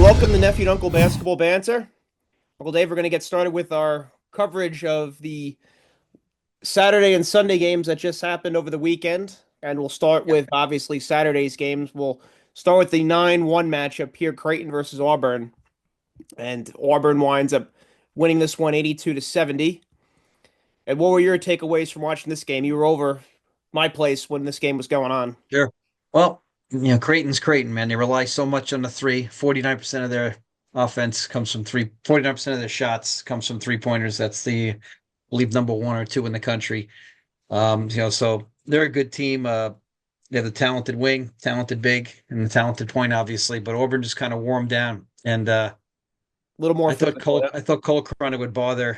welcome to Nephew and Uncle Basketball Banter. Uncle Dave, we're going to get started with our coverage of the Saturday and Sunday games that just happened over the weekend. And we'll start Yep. with, obviously, Saturday's games. We'll start with the 9-1 matchup here, Creighton versus Auburn. And Auburn winds up winning this one 82-70. And what were your takeaways from watching this game? You were over my place when this game was going on. Sure. Well, Creighton's Creighton, man. They rely so much on the three. 49% of their offense comes from three. 49% of their shots comes from three-pointers. That's I believe, number one or two in the country. So they're a good team. They have the talented wing, talented big, and the talented point, obviously. But Auburn just kind of wore them down. And A little more physical. I thought Cole Corona would bother,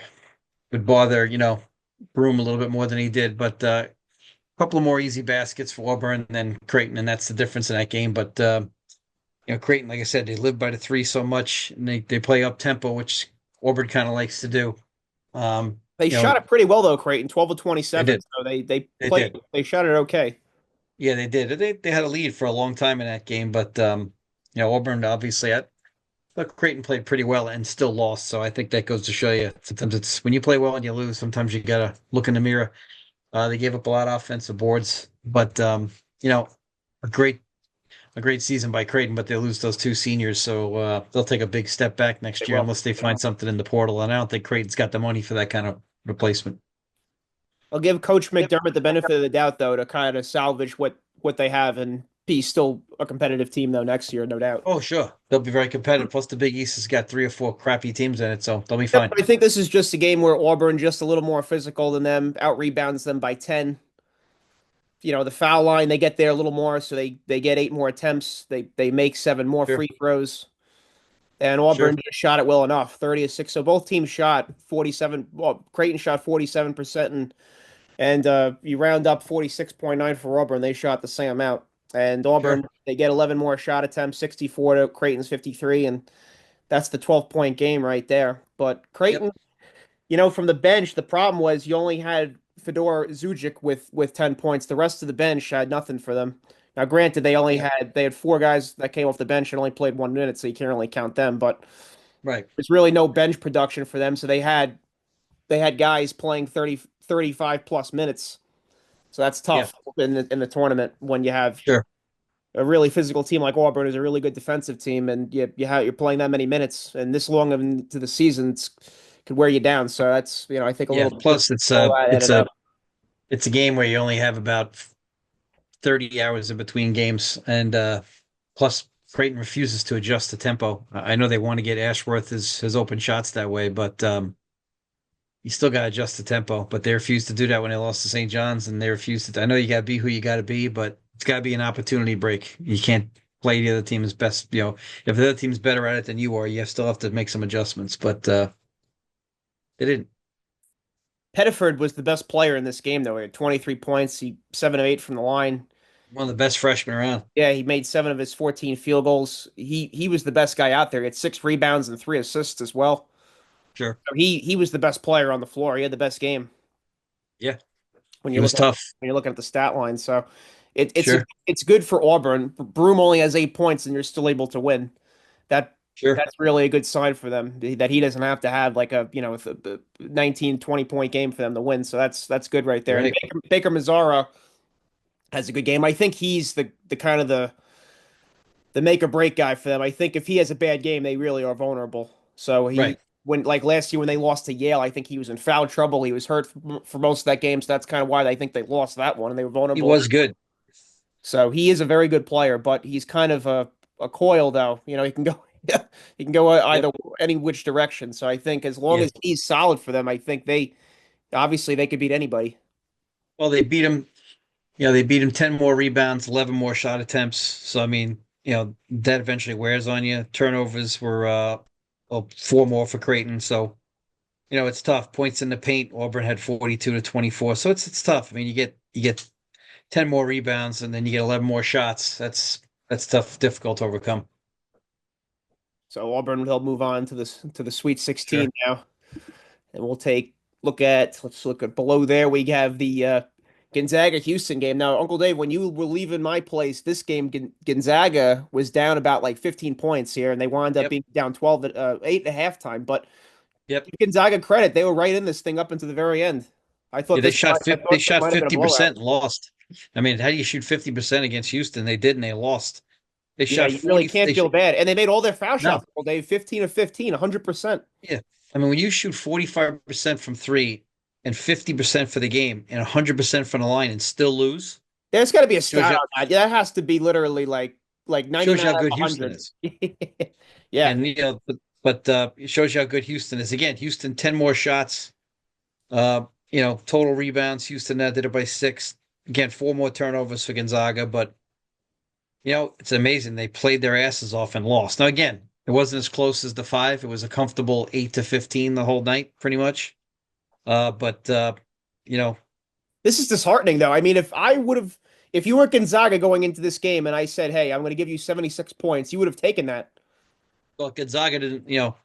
Broom a little bit more than he did. But couple of more easy baskets for Auburn than Creighton, and that's the difference in that game. But Creighton, like I said, they live by the three so much, and they play up tempo, which Auburn kind of likes to do. Um, They you shot know, it pretty well, though, Creighton, 12 of they 27. did, So they they played, did, they shot it okay. yeah, they did. They had a lead for a long time in that game, but Auburn obviously, I thought Creighton played pretty well and still lost. So I think that goes to show you sometimes it's when you play well and you lose, sometimes you gotta look in the mirror. They gave up a lot of offensive boards, but you know, a great season by Creighton, but they lose those two seniors, so they'll take a big step back They next year will. unless they find something in the portal. And I don't think Creighton's got the money for that kind of replacement. I'll give Coach Yep. McDermott the benefit of the doubt, though, to kind of salvage what they have and be still a competitive team, though, next year, no doubt. Oh, sure, they'll be very competitive. Plus, the Big East has got three or four crappy teams in it, so they'll be Yep, fine. I think this is just a game where Auburn just a little more physical than them, out rebounds them by 10. The foul line, they get there a little more, so they get 8 more attempts. They make 7 more Sure, free throws. And Auburn sure. just shot it well enough, 30-6. So both teams shot 47. Well, Creighton shot 47%, and you round up 46.9 for Auburn. They shot the same amount. And Sure. Auburn, they get 11 more shot attempts, 64 to Creighton's 53, and that's the 12-point game right there. But Yep. Creighton, from the bench, the problem was you only had Fedor Zujic with 10 points. The rest of the bench had nothing for them. Now, granted, Yeah. they had 4 guys that came off the bench and only played 1 minute, so you can't really count them. But Right. there's really no bench production for them. So they had guys playing 30, 35 plus minutes. So that's Yeah. tough in the tournament when you have Sure. a really physical team like Auburn is a really good defensive team, and you're playing that many minutes and this long into the season could wear you down. So that's I think a Yeah. little bit Plus, it's all a that it's added a up. it's a game where you only have about 30 hours in between games, and plus Creighton refuses to adjust the tempo. I know they want to get Ashworth his open shots that way, but you still got to adjust the tempo. But they refused to do that when they lost to St. John's, and they refused to. I know you got to be who you got to be, but it's got to be an opportunity break. You can't play the other team's best. If the other team's better at it than you are, you still have to make some adjustments. But they didn't. Pettiford was the best player in this game, though. He had 23 points, 7 of 8 from the line. One of the best freshmen around. Yeah, he made 7 of his 14 field goals. He was the best guy out there. He had 6 rebounds and 3 assists as well. Sure. So he was the best player on the floor. He had the best game Yeah, when he you're was looking at tough. when you're looking at the stat line. So Sure. it's good for Auburn. Broom only has 8 points, and you're still able to win. That Sure. that's really a good sign for them that he doesn't have to have like a 19, 20 point game for them to win. So that's good right there. You're And right. Baker Mazzara has a good game. I think he's the kind of the make or break guy for them. I think if he has a bad game, they really are vulnerable. So Right. when like last year when they lost to Yale, I think he was in foul trouble. He was hurt for most of that game, so that's kind of why I think they lost that one and they were He vulnerable. was good. So he is a very good player, but he's kind of a coil though. He can go he can go Yep. either any which direction. So I think as long Yeah. as he's solid for them, I think they could beat anybody. Well, they beat him. They beat him 10 more rebounds, 11 more shot attempts. So, I mean, that eventually wears on you. Turnovers were well, four more for Creighton. So, it's tough. Points in the paint. Auburn had 42 to 24. So it's tough. I mean, you get 10 more rebounds and then you get 11 more shots. That's tough, difficult to overcome. So Auburn they'll move on to the Sweet Sure. 16 now. And let's look at below there. We have the Gonzaga Houston game. Now, Uncle Dave, when you were leaving my place, this game Gonzaga was down about like 15 points here, and they wound up Yep. being down 12 at 8 at halftime. But Yep. give Gonzaga credit; they were right in this thing up into the very end. Yeah, I they thought this shot might have been a 50% blowout. and lost. I mean, how do you shoot 50% against Houston? They did and they lost. They Yeah, shot you really 40 can't they feel sh bad, and they made all their foul No. shots all day, 15 of 15, 100%. Yeah. I mean, when you shoot 45% from three and 50% for the game and 100% from the line and still lose, There's got to be a shows stat you on that. Yeah, that has to be literally like shows 99 you how out of good Houston 100. is. Yeah. And it shows you how good Houston is. Again, Houston 10 more shots. Total rebounds. Houston did it by 6. Again, 4 more turnovers for Gonzaga, but it's amazing. They played their asses off and lost. Now, again, it wasn't as close as the 5. It was a comfortable 8-15 the whole night, pretty much. But you know, This is disheartening, though. I mean, if you were Gonzaga going into this game and I said, hey, I'm going to give you 76 points, you would have taken that. well, Gonzaga didn't.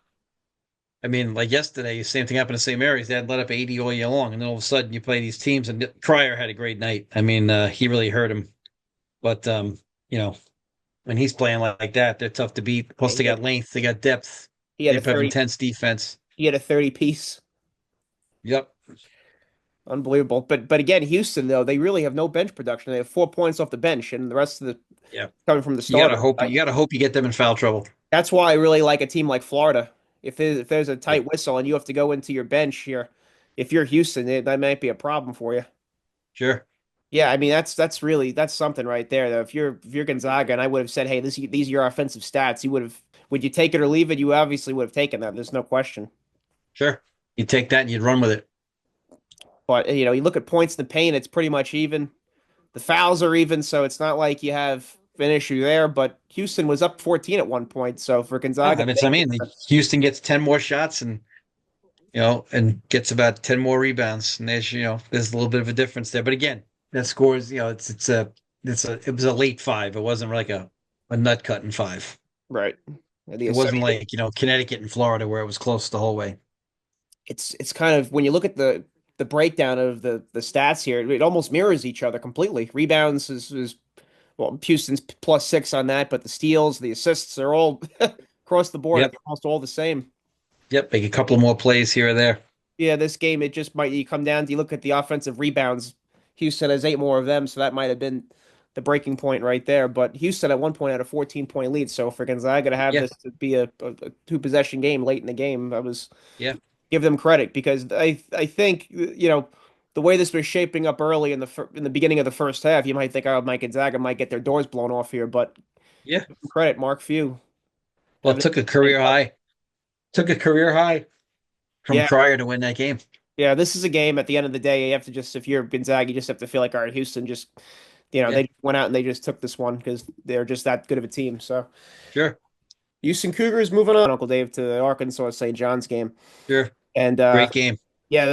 I mean, like yesterday, same thing happened to St. Mary's. They had let up 80 all year long, and then all of a sudden you play these teams. And Cryer had a great night. I mean, he really hurt him. But you know, when he's playing like that, they're tough to beat. Yeah, Plus, they got length, they got depth, he they had a have 30, intense defense. he had a 30 piece. Yep. Unbelievable. But again, Houston, though, they really have no bench production. They have 4 points off the bench, and the rest of the Yeah. coming from the You gotta starter. hope you gotta hope you get them in foul trouble. That's why I really like a team like Florida. If there's a Yeah. tight whistle and you have to go into your bench here, if you're Houston, that might be a problem for you. Sure. Yeah, I mean that's something right there. Though, if you're Gonzaga, and I would have said, hey, these are your offensive stats, would you take it or leave it? You obviously would have taken that. There's no question. Sure. You take that and you'd run with it. But you look at points in the paint, it's pretty much even. The fouls are even, so it's not like you have an issue there. But Houston was up 14 at one point, so for Yeah, Gonzaga I to mean, make Houston gets 10 more shots and gets about 10 more rebounds. And there's a little bit of a difference there. But again, that scores, it was a late 5. It wasn't like a nut cut in 5. right, It wasn't like, Connecticut and Florida where it was close the whole way. it's kind of when you look at the breakdown of the stats here, it almost mirrors each other completely. Rebounds is well, Houston's +6 on that, but the steals, the assists are all across the board. Yep. They're almost all the same. Yep. Make a couple of more plays here or there. Yeah, this game it just might you come down to you look at the offensive rebounds. Houston has 8 more of them, so that might have been the breaking point right there. But Houston at one point had a 14-point lead, so for Gonzaga to have Yeah. this to be a 2 possession game late in the game, I was Yeah. give them credit because I think the way this was shaping up early in the beginning of the first half, you might think, oh, Mike Gonzaga might get their doors blown off here, but Yeah. credit Mark Few Well, it having took a career high. Took a career high from yeah. Cryer to win that game. Yeah, this is a game at the end of the day. You have to just, if you're Gonzaga, you just have to feel like, all right, Houston just, Yeah. they went out and they just took this one because they're just that good of a team. So Sure. Houston Cougars moving on, Uncle Dave, to the Arkansas St. John's game. Sure. And Great game. yeah,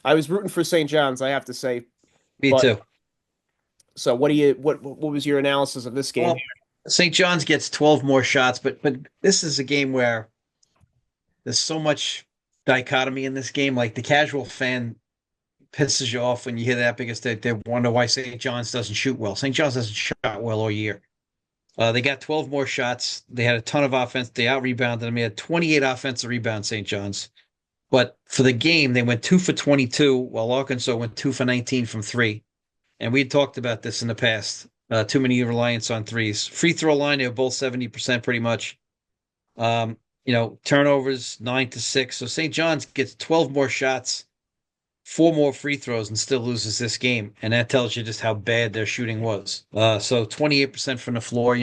I was rooting for St. John's, I have to say. Me But too. so what was your analysis of this game? Well, St. John's gets 12 more shots, but this is a game where there's so much dichotomy in this game. Like the casual fan pisses you off when you hear that because they wonder why St. John's doesn't shoot well. St. John's hasn't shot well all year. They got 12 more shots. They had a ton of offense. They out rebounded them. They had 28 offensive rebounds, St. John's. But for the game, they went 2 for 22, while Arkansas went 2 for 19 from 3. And we had talked about this in the past. Too many reliance on threes. Free throw line, they were both 70% pretty much. Turnovers 9-6. So St. John's gets 12 more shots, 4 more free throws, and still loses this game. And that tells you just how bad their shooting was. So 28% from the floor.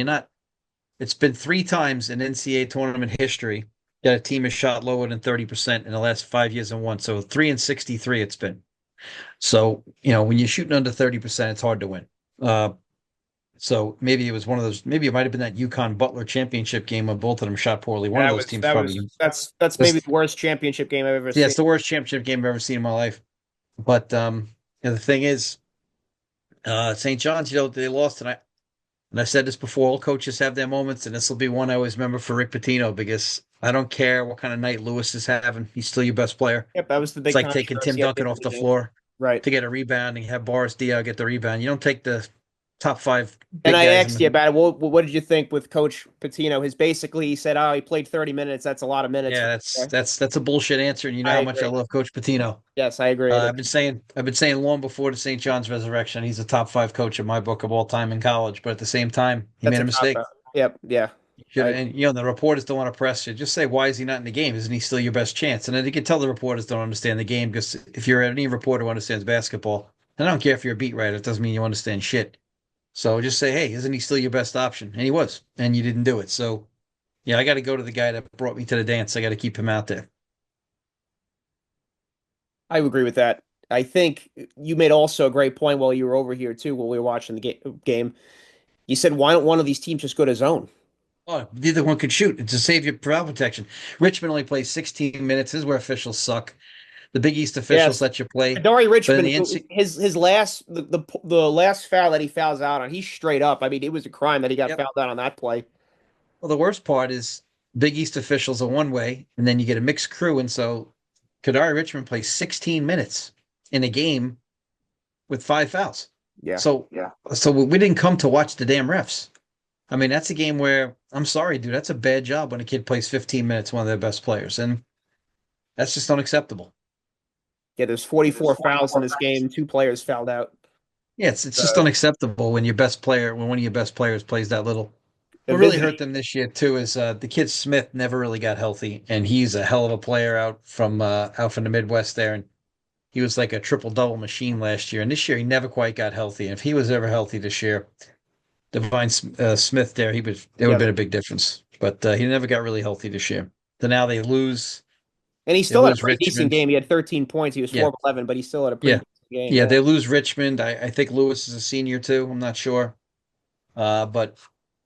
It's been 3 times in NCAA tournament history that a team has shot lower than 30% in the last 5 years and won. So 3 and 63 it's been. So, when you're shooting under 30%, it's hard to win. So maybe it was one of those, maybe it might have been that UConn Butler championship game when both of them shot poorly. One of those teams probably. That's maybe the worst championship game I've ever Yeah, seen. it's the worst championship game I've ever seen in my life. But the thing is, St. John's, they lost tonight. And I've said this before, all coaches have their moments, and this will be one I always remember for Rick Pitino because I don't care what kind of night Lewis is having. He's still your best player. Yep, that was the It's big like taking Tim controversy at the Duncan end off of the the day. floor. Right. to get a rebound and have Boris Diaw get the rebound. You don't take the top five And big I guys in asked you the. about it. What did you think with Coach Patino? His basically he said, "Oh, he played 30 minutes. That's a lot of minutes." Yeah, that's a bullshit answer, and you know I how much I agree. love Coach Pitino. Yes, I agree. It is. I've been saying long before the St. John's resurrection, he's a top five coach in my book of all time in college. But at the same time, he That's made a a cop mistake. out. Yep. Yeah. You I should, and the reporters don't want to press you. Just say, why is he not in the game? Isn't he still your best chance? And then you can tell the reporters don't understand the game because if you're any reporter who understands basketball, and I don't care if you're a beat writer, it doesn't mean you understand shit. So just say, hey, isn't he still your best option? And he was, and you didn't do it. So yeah, I got to go to the guy that brought me to the dance. I got to keep him out there. I agree with that. I think you made also a great point while you were over here too, while we were watching the game. You said, "Why don't one of these teams just go to zone?" Oh, neither one could shoot. It's to save your foul protection. Richmond only plays 16 minutes. This is where officials suck. The Big East officials Yes. let you play, Adoree but in Richmond, the NC, his last the last foul that he fouls out on, he's straight up. I mean, it was a crime that he got yep. fouled out on that play. Well, the worst part is Big East officials are one way, and then you get a mixed crew, and so Kadari Richmond plays 16 minutes in a game with five fouls. Yeah. So, so we didn't come to watch the damn refs. I mean, that's a game where I'm sorry, dude, that's a bad job when a kid plays 15 minutes, one of their best players, and that's just unacceptable. Yeah, there's 44 fouls in this game. Two players fouled out. Yeah, it's just Uh, unacceptable when your best player, when one of your best players plays that little. the What really visit. hurt them this year too is the kid Smith never really got healthy, and he's a hell of a player out from the Midwest there, and he was like a triple double machine last year, and this year he never quite got healthy. And if he was ever healthy this year, Divine Smith there, it would have Yes. been a big difference. But he never got really healthy this year. So now they lose. And he They still had a lose pretty decent Richmond. game. He had 13 points. He was Yeah, 4 of 11, but he still had a pretty yeah, decent game. yeah. Yeah. They lose Richmond. I think Lewis is a senior too. I'm not sure. But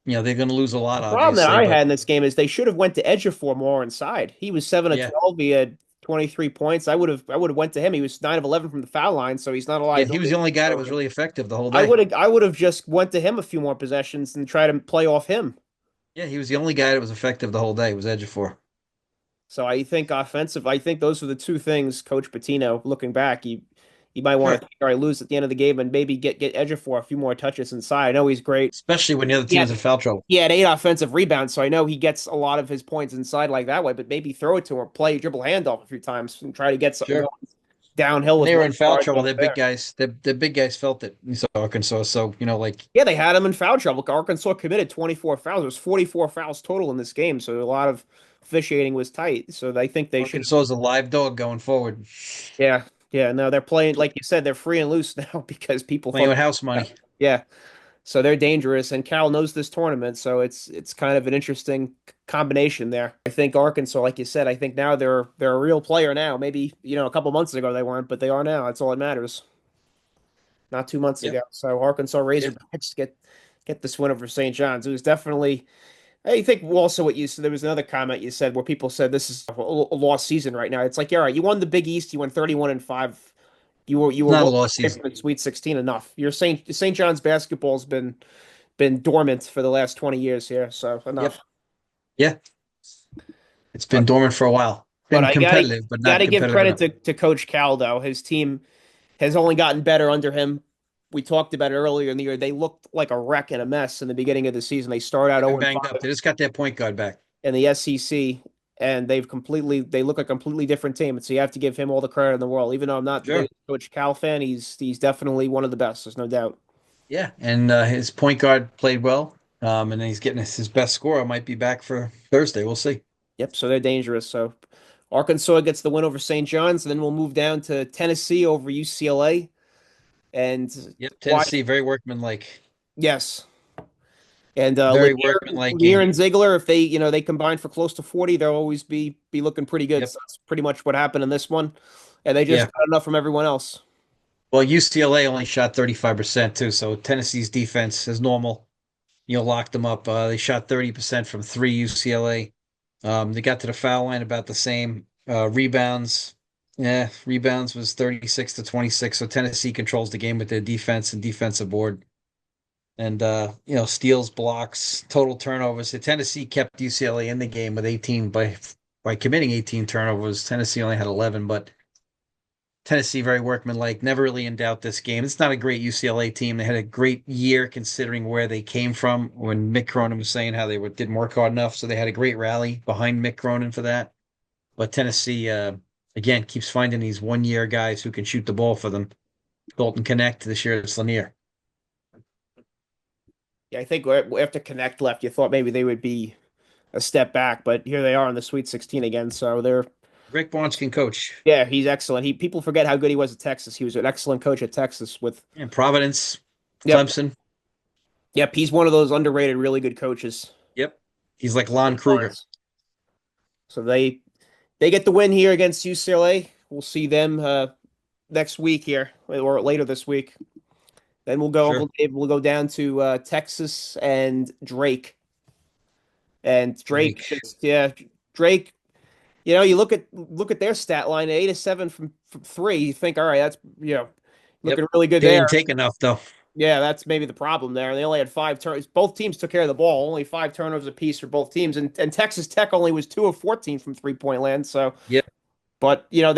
they're going to lose a lot, The problem that obviously. I But had in this game is they should have went to Edgefor more inside. He was 7 of yeah, 12. He had 23 points. I would have went to him. He was 9 of 11 from the foul line, so he's not a yeah, he was liability. the only guy that was really effective the whole I day. would have I would have just went to him a few more possessions and try to play off him. Yeah, he was the only guy that was effective the whole day. Was Ejiofor. So I think offensive, I think those are the two things Coach Patino, looking back, he might want Sure, to think, all right, lose at the end of the game and maybe get Edger for a few more touches inside. I know he's great. especially when the other team Yeah, is in foul trouble. he had 8 offensive rebounds, so I know he gets a lot of his points inside like that way, but maybe throw it to him or play dribble handoff a few times and try to get something Sure. going downhill When with they were one in foul guard trouble, over their big there. guys, their big guys felt it in Arkansas. So like Yeah, they had him in foul trouble. Arkansas committed 24 fouls. There was 44 fouls total in this game, so a lot of officiating was tight. So I think they should. Arkansas is a live dog going forward, Yeah, yeah. No, they're playing like you said. They're free and loose now because people playing thought. with house money. Yeah, so they're dangerous, and Cal knows this tournament, so it's kind of an interesting combination there. I think Arkansas, like you said, I think now they're a real player now. Maybe a couple months ago they weren't, but they are now. That's all that matters. Not 2 months Yep. ago. So Arkansas Yep. Razorbacks get this win over St. John's. It was definitely. I think also what you said, there was another comment you said where people said this is a lost season right now. It's like, yeah, all right, you won the Big East, you won 31-5. You were Not a one lost away season. from the Sweet 16 enough. Your St. John's basketball's been dormant for the last 20 years here, so Yep. enough. Yeah. It's been But dormant for a while. but Been I gotta competitive, but not gotta give competitive credit enough. to Coach Cal though. His team has only gotten better under him. We talked about it earlier in the year. They looked like a wreck and a mess in the beginning of the season. They start out They've been 0 banged up. They just got their point guard back. in the SEC, and they look a completely different team. And so you have to give him all the credit in the world. Even though I'm not the Sure. biggest Coach Cal fan, he's definitely one of the best. There's no doubt. Yeah, and his point guard played well. And he's getting his best scorer might be back for Thursday. We'll see. Yep. So they're dangerous. So Arkansas gets the win over St. John's, and then we'll move down to Tennessee over UCLA. And Yep, why? Tennessee, very workmanlike, Yes. And very workmanlike Lanier game. and Ziegler, if they combine for close to 40, they'll always be looking pretty good. Yep. So that's pretty much what happened in this one. And they just Yeah. got enough from everyone else. Well, UCLA only shot 35% too, so Tennessee's defense is normal. Locked them up. They shot 30% from three, UCLA. They got to the foul line about the same. Rebounds, yeah, rebounds was 36 to 26. So Tennessee controls the game with their defense and defensive board. And steals, blocks, total turnovers. Tennessee kept UCLA in the game with 18 by committing 18 turnovers. Tennessee only had 11, but Tennessee very workmanlike, never really in doubt this game. It's not a great UCLA team. They had a great year considering where they came from when Mick Cronin was saying how didn't work hard enough. So they had a great rally behind Mick Cronin for that. But Tennessee, again, keeps finding these 1 year guys who can shoot the ball for them. Dalton Connect this year it's Lanier. Yeah, I think after Connect left, you thought maybe they would be a step back, but here they are in the Sweet 16 again. So they're Rick Barnes can coach. yeah, he's excellent. People forget how good he was at Texas. He was an excellent coach at Texas with And Providence, yep, Clemson. yep. He's one of those underrated, really good coaches. Yep. He's like Lon Kruger. So they get the win here against UCLA. We'll see them next week here or later this week. Then we'll go Sure. Uncle Dave. We'll go down to Texas and Drake. And Drake Drake. just yeah, Drake. You know, you look at their stat line, 8 of 7 from three. You think, all right, that's Yep. looking really good They there. didn't take enough though. Yeah, that's maybe the problem there. They only had 5 turnovers. Both teams took care of the ball. Only 5 turnovers apiece for both teams, and Texas Tech only was 2 of 14 from 3-point land. So, Yep. but Yeah.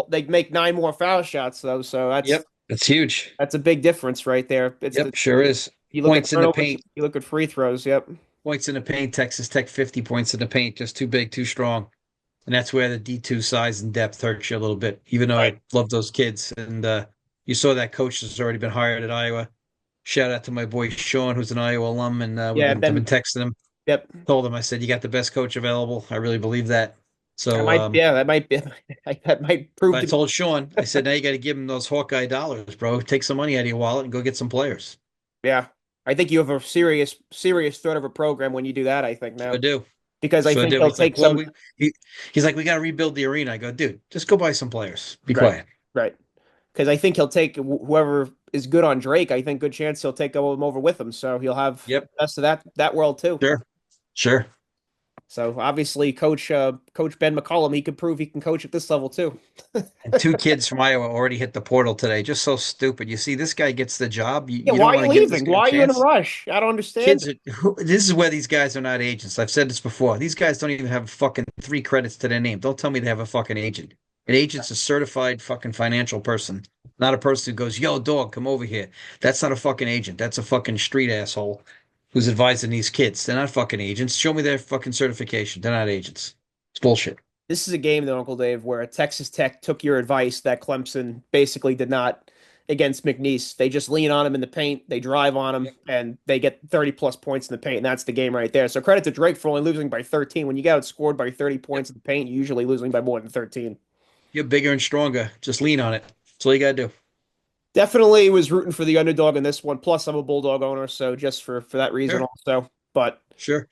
they make 9 more foul shots though. So Yep. That's huge. that's a big difference right there. It's the Yep. Sure is. you look at Points in the turnovers, paint. you look at free throws. Yep. Points in the paint. Texas Tech 50 points in the paint. Just too big, too strong. And that's where the D2 size and depth hurts you a little bit, even though Right. I love those kids. And you saw that coach has already been hired at Iowa. Shout out to my boy Sean, who's an Iowa alum, and Yeah. I've been texting him. Yep. Told him I said you got the best coach available. I really believe that. That So might. Yeah. That might be. That might prove I to be. told Sean, I said now you got to give him those Hawkeye dollars, bro. Take some money out of your wallet and go get some players. Yeah. I think you have a serious threat of a program when you do that. I think So I now do. because I So I think do. he'll He's like, take well, some. he's like, we got to rebuild the arena. I go, dude, just go buy some players. Be Right. quiet. Right. Because I think he'll take whoever is good on Drake. I think good chance he'll take them over with him. So he'll have the Yep. best of that world too. Sure. Sure. So obviously, Coach Ben McCollum, he could prove he can coach at this level too. And two kids from Iowa already hit the portal today. Just so stupid. You see, this guy gets the job. You, Yeah, you why don't are want you to give this leaving? guy a Why are you in a chance. rush? I don't understand. Kids are, this is where these guys are not agents. I've said this before. These guys don't even have fucking 3 credits to their name. Don't tell me they have a fucking agent. An agent's a certified fucking financial person, not a person who goes, yo, dog, come over here. That's not a fucking agent. That's a fucking street asshole who's advising these kids. They're not fucking agents. Show me their fucking certification. They're not agents. It's bullshit. This is a game, though, Uncle Dave, where Texas Tech took your advice that Clemson basically did not against McNeese. They just lean on him in the paint, they drive on him, Yep. and they get 30 plus points in the paint, and that's the game right there. So credit to Drake for only losing by 13. When you get outscored by 30 Yep. points in the paint, you're usually losing by more than 13. You're bigger and stronger. Just lean on it. That's all you got to do. Definitely was rooting for the underdog in this one. Plus, I'm a Bulldog owner, so just for that reason Sure. also. But Sure.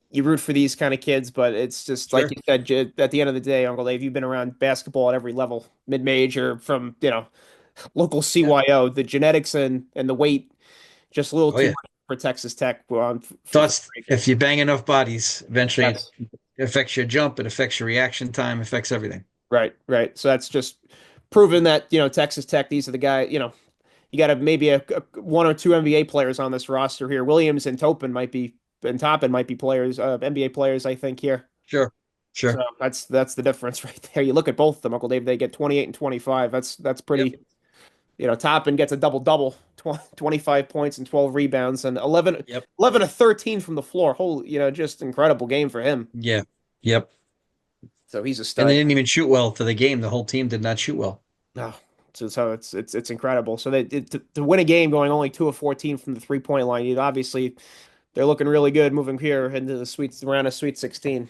you root for these kind of kids, but it's just like Sure. you said, at the end of the day, Uncle Dave, you've been around basketball at every level, mid-major, from local Yeah. CYO, the genetics and the weight, just a little Oh, too yeah. much for Texas Tech. Thoughts, if you bang enough bodies, eventually Yes, it affects your jump, it affects your reaction time, affects everything. right, right. So that's just proven that Texas Tech. These are the guys. You got to maybe one or two NBA players on this roster here. Williams and Toppin might be players, NBA players, I think here. Sure. So Sure. that's the difference right there. You look at both of them, Uncle Dave. They get 28 and 25. That's Yep. pretty. Toppin gets a double double, 25 points and 12 rebounds, and Yep. 11 of 13 from the floor. Holy, just incredible game for him. Yeah. Yep. So he's a And they stud. didn't even shoot well for the game. The whole team did not shoot well. No, so it's incredible. So to win a game going only 2 of 14 from the 3-point line, obviously they're looking really good moving here into the round of Sweet 16.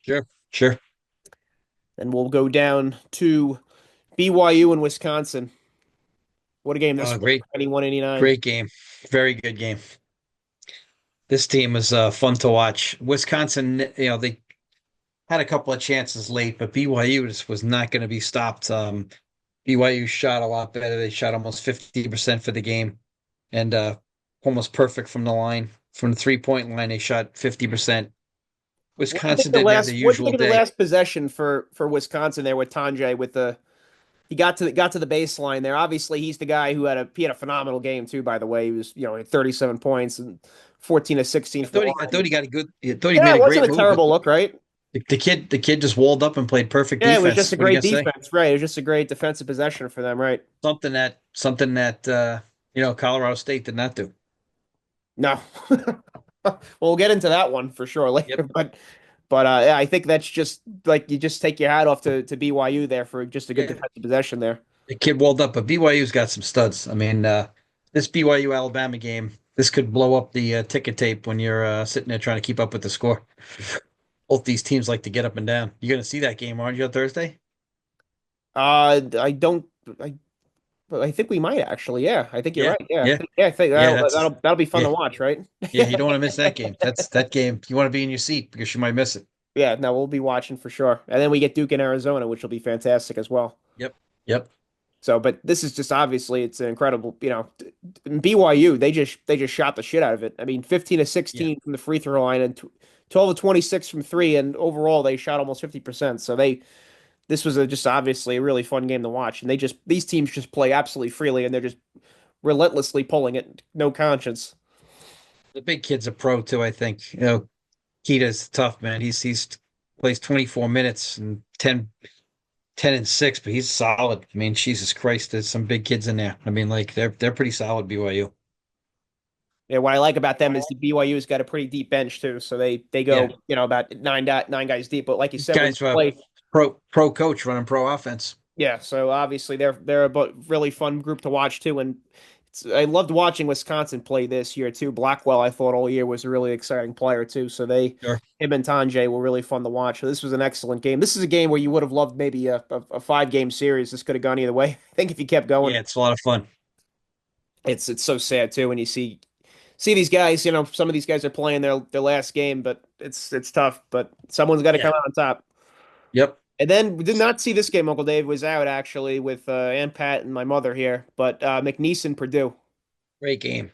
Sure. Sure. And we'll go down to BYU and Wisconsin. What a game this Oh, was, great, 91-89. great game. Very good game. This team was fun to watch. Wisconsin, they had a couple of chances late, but BYU just was not going to be stopped. BYU shot a lot better. They shot almost 50% for the game and almost perfect from the line. From the 3-point line, they shot 50%. What do you think Wisconsin the didn't have last the what do you usual think of the day. last possession for Wisconsin there with Tanjay with the he got to the baseline there. Obviously, he's the guy who had a phenomenal game too, by the way. He was, had 37 points and 14 of 16 from the I thought line. he got a good. I thought he Yeah, made it a great wasn't a move with terrible look, right? The kid just walled up and played perfect Yeah, it was just defense. a What do you great got to say? defense, right? It was just a great defensive possession for them, right? Something that Colorado State did not do. No. Well, we'll get into that one for sure Yep. later, but yeah, I think that's just like you just take your hat off to BYU there for just a good Yeah. defensive possession there. The kid walled up, but BYU's got some studs. I mean, this BYU Alabama game, this could blow up the ticket tape when you're sitting there trying to keep up with the score. Both these teams like to get up and down. You're going to see that game, aren't you, on Thursday? I don't. I I think we might actually. Yeah, I think you're Yeah, right. Yeah, yeah, I think yeah. that'll be fun Yeah, to watch, right? yeah. You don't want to miss that game. That's that game. You want to be in your seat because you might miss it. Yeah, no, we'll be watching for sure. And then we get Duke in Arizona, which will be fantastic as well. Yep, yep. So, but this is just obviously it's an incredible, BYU, they just shot the shit out of it. I mean, 15 to Yeah. 16 from the free throw line and 12 to 26 from three, and overall they shot almost 50%. So this was just obviously a really fun game to watch. And these teams just play absolutely freely and they're just relentlessly pulling it, no conscience. The big kid's a pro too, I think. Kita's tough, man. He's plays 24 minutes and 10 and 6, but he's solid. I mean, Jesus Christ, there's some big kids in there. I mean, like they're pretty solid, BYU. Yeah, what I like about them is the BYU's got a pretty deep bench too, so they Yeah, go about nine guys deep. But like you said, when you guys, play, pro coach running pro offense. yeah, so obviously they're a really fun group to watch too. And I loved watching Wisconsin play this year too. Blackwell, I thought all year was a really exciting player too. So Sure. him and Tanjay were really fun to watch. So this was an excellent game. This is a game where you would have loved maybe a 5 game series. This could have gone either way. I think if you kept going, Yeah, it's a lot of fun. it's so sad too when you see these guys. Some of these guys are playing their last game, but it's tough. But someone's got to Yeah. come out on top. Yep. And then we did not see this game. Uncle Dave was out actually with Aunt Pat and my mother here, but McNeese and Purdue. Great game.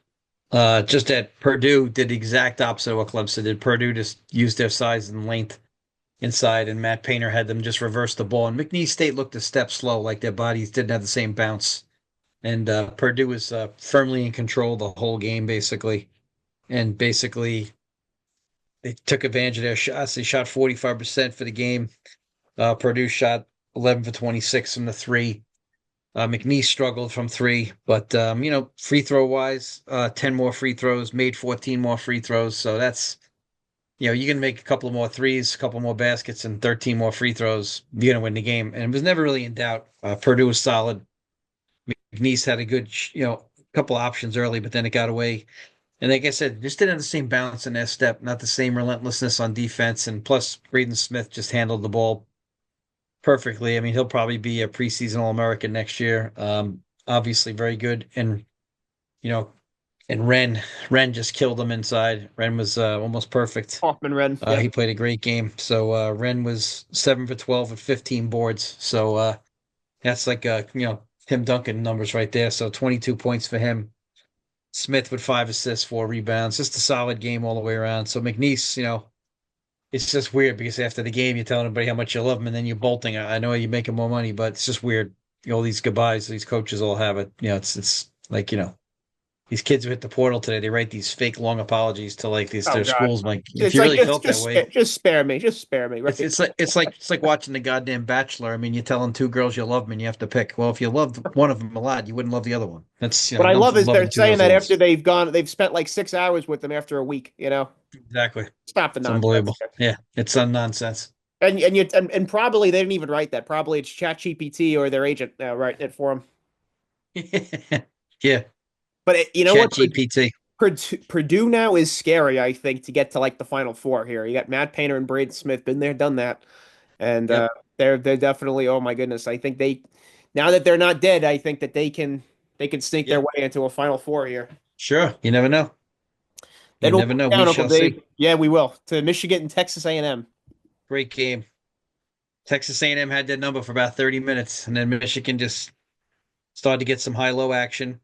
Just that Purdue did the exact opposite of what Clemson did. Purdue just used their size and length inside, and Matt Painter had them just reverse the ball. And McNeese State looked a step slow, like their bodies didn't have the same bounce. And Purdue was firmly in control the whole game, basically. And basically, they took advantage of their shots. They shot 45% for the game. Purdue shot 11 for 26 from the three. McNeese struggled from three, but free throw wise, 10 more free throws, made 14 more free throws. So that's, you can make a couple more threes, a couple more baskets, and 13 more free throws. You're going to win the game. And it was never really in doubt. Purdue was solid. McNeese had a good, couple options early, but then it got away. And like I said, just didn't have the same bounce in their step, not the same relentlessness on defense. And plus, Braden Smith just handled the ball perfectly. I mean, he'll probably be a preseason All-American next year. Obviously very good. And, you know, and Ren just killed him inside. Ren was almost perfect. Hoffman Red. Yep. He played a great game. So Ren was 7 for 12 with 15 boards. So that's like Tim Duncan numbers right there. So 22 points for him. Smith with 5 assists, 4 rebounds. Just a solid game all the way around. So McNeese, it's just weird because after the game, you're telling everybody how much you love them, and then you're bolting. I know you're making more money, but it's just weird. All these goodbyes, these coaches all have it. It's like these kids who hit the portal today. They write these fake long apologies to like these Oh their God. schools. Like, if It's you like really felt that way, just spare me, just spare me, it's right? it's like it's like watching the goddamn Bachelor. I mean, you're telling two girls you love them, and you have to pick. Well, if you loved one of them a lot, you wouldn't love the other one. That's What I no love is loving they're two saying girls that at after once. they've spent like 6 hours with them after a week. Exactly. Stop the It's nonsense. unbelievable. Yeah, it's some nonsense. And probably they didn't even write that. Probably it's ChatGPT or their agent writing it for them. Yeah, But you know Chat what? GPT. Purdue now is scary, I think, to get to like the Final Four here. You got Matt Painter and Braden Smith, been there, done that, and Yep. they're definitely. Oh my goodness, I think they now that they're not dead, I think that they can sneak their Yep. way into a Final Four here. Sure. You never know. You Then we'll never move know. We down, Uncle shall see. Dave. Yeah, we will to Michigan and Texas A&M. Great game. Texas A&M had that number for about 30 minutes, and then Michigan just started to get some high-low action,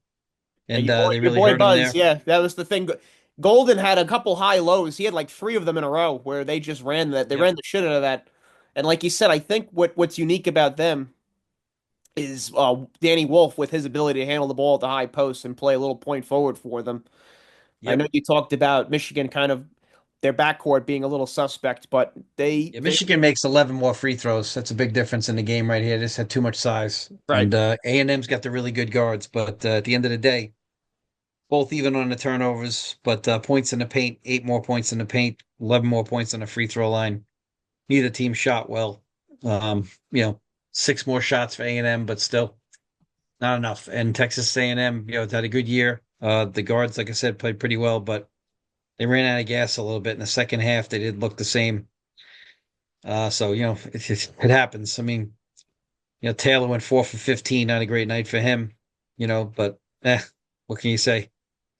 Yeah, and they your really boy hurt them Buzz. there. Yeah, that was the thing. Golden had a couple high lows. He had like 3 of them in a row where they just ran that. They Yep. ran the shit out of that. And like you said, I think what's unique about them is Danny Wolf with his ability to handle the ball at the high post and play a little point forward for them. I Yep. know you talked about Michigan kind of their backcourt being a little suspect, but Yeah, they Michigan makes 11 more free throws. That's a big difference in the game right here. They just had too much size. right. And A&M's got the really good guards, but at the end of the day, both even on the turnovers, but points in the paint, 8 more points in the paint, 11 more points on the free throw line. Neither team shot well. You know, 6 more shots for A&M, but still not enough. And Texas A&M, had a good year. The guards, like I said, played pretty well, but they ran out of gas a little bit in the second half. They did look the same. So it happens. I mean, Taylor went 4 for 15, not a great night for him. But what can you say?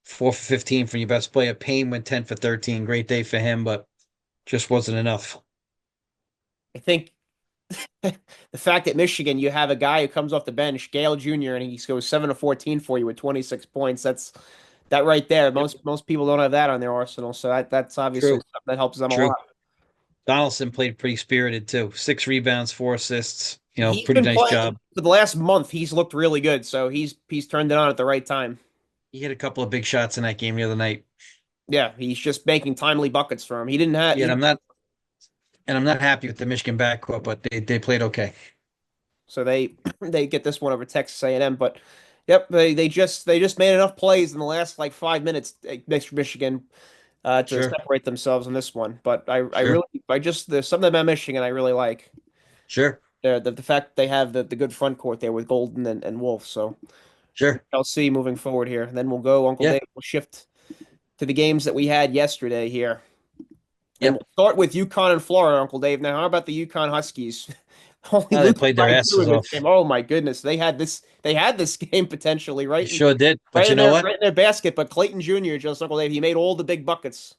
4 for 15 from your best player. Payne went 10 for 13. Great day for him, but just wasn't enough. I think the fact that Michigan, you have a guy who comes off the bench, Gale Jr., and he goes 7 of 14 for you with 26 points. That right there. Yep, Most people don't have that on their arsenal, so that's obviously true, something that helps them a true. lot. Donaldson played pretty spirited too. 6 rebounds, 4 assists. He's Pretty been nice playing job. for the last month. He's looked really good, so he's turned it on at the right time. He hit a couple of big shots in that game the other night. Yeah, he's just making timely buckets for him. He didn't have Yeah, he and I'm not happy with the Michigan backcourt, but they played okay. so they they get this one over Texas A&M, but yep, they just made enough plays in the last like 5 minutes next Michigan to Sure, separate themselves in this one. But I sure, really I just there's something about Michigan I really like. sure, The fact they have the good front court there with Golden and Wolf. So sure. I'll see moving forward here. And then we'll go, Uncle Yeah, Dave. We'll shift to the games that we had yesterday here. And yep. we'll start with UConn and Florida, Uncle Dave. Now, how about the UConn Huskies? Only They losing played their by two asses in this off. game. Oh my goodness. They had this game potentially They sure did. right But you in know their what? right in their basket, but Clayton Jr., just Uncle Dave, he made all the big buckets.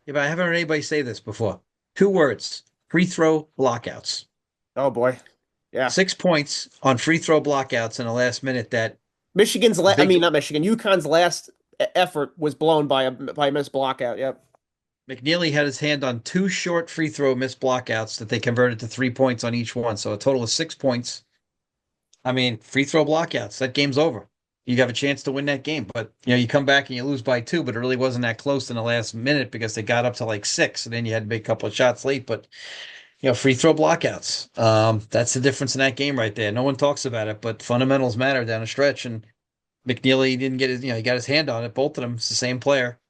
Yeah, but I haven't heard anybody say this before. 2 words: free throw blockouts. Oh boy. Yeah. 6 points on free throw blockouts in the last minute. That I big mean not Michigan. UConn's last effort was blown by a missed blockout. Yep. McNeely had his hand on 2 short free throw missed blockouts that they converted to 3 points on each one. So a total of 6 points. I mean, free throw blockouts. That game's over. You have a chance to win that game, but you come back and you lose by 2, but it really wasn't that close in the last minute because they got up to like 6, and then you had to make a couple of shots late. But free throw blockouts. That's the difference in that game right there. No one talks about it, but fundamentals matter down a stretch. And McNeely didn't get his, he got his hand on it. Both of them, it's the same player.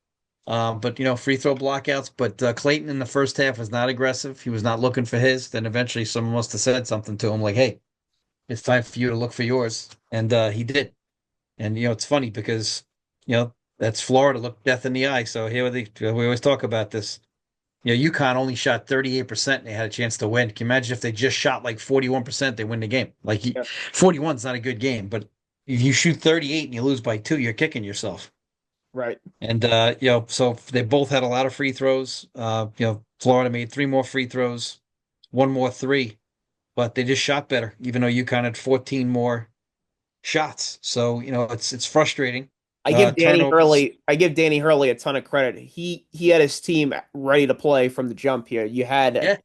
But free throw blockouts. But Clayton in the first half was not aggressive. He was not looking for his. Then eventually someone must have said something to him like, "Hey, it's time for you to look for yours," and he did. And it's funny because that's Florida looked death in the eye. So here we always talk about this. UConn only shot 38% and they had a chance to win. Can you imagine if they just shot like 41%, they win the game? Like Yeah. 41 is not a good game, but if you shoot 38 and you lose by 2, you're kicking yourself. Right. And so they both had a lot of free throws. Florida made 3 more free throws, 1 more 3, but they just shot better, even though UConn had 14 more shots. So, it's frustrating. Turnovers. I give Danny Hurley a ton of credit. He had his team ready to play from the jump here. Yeah,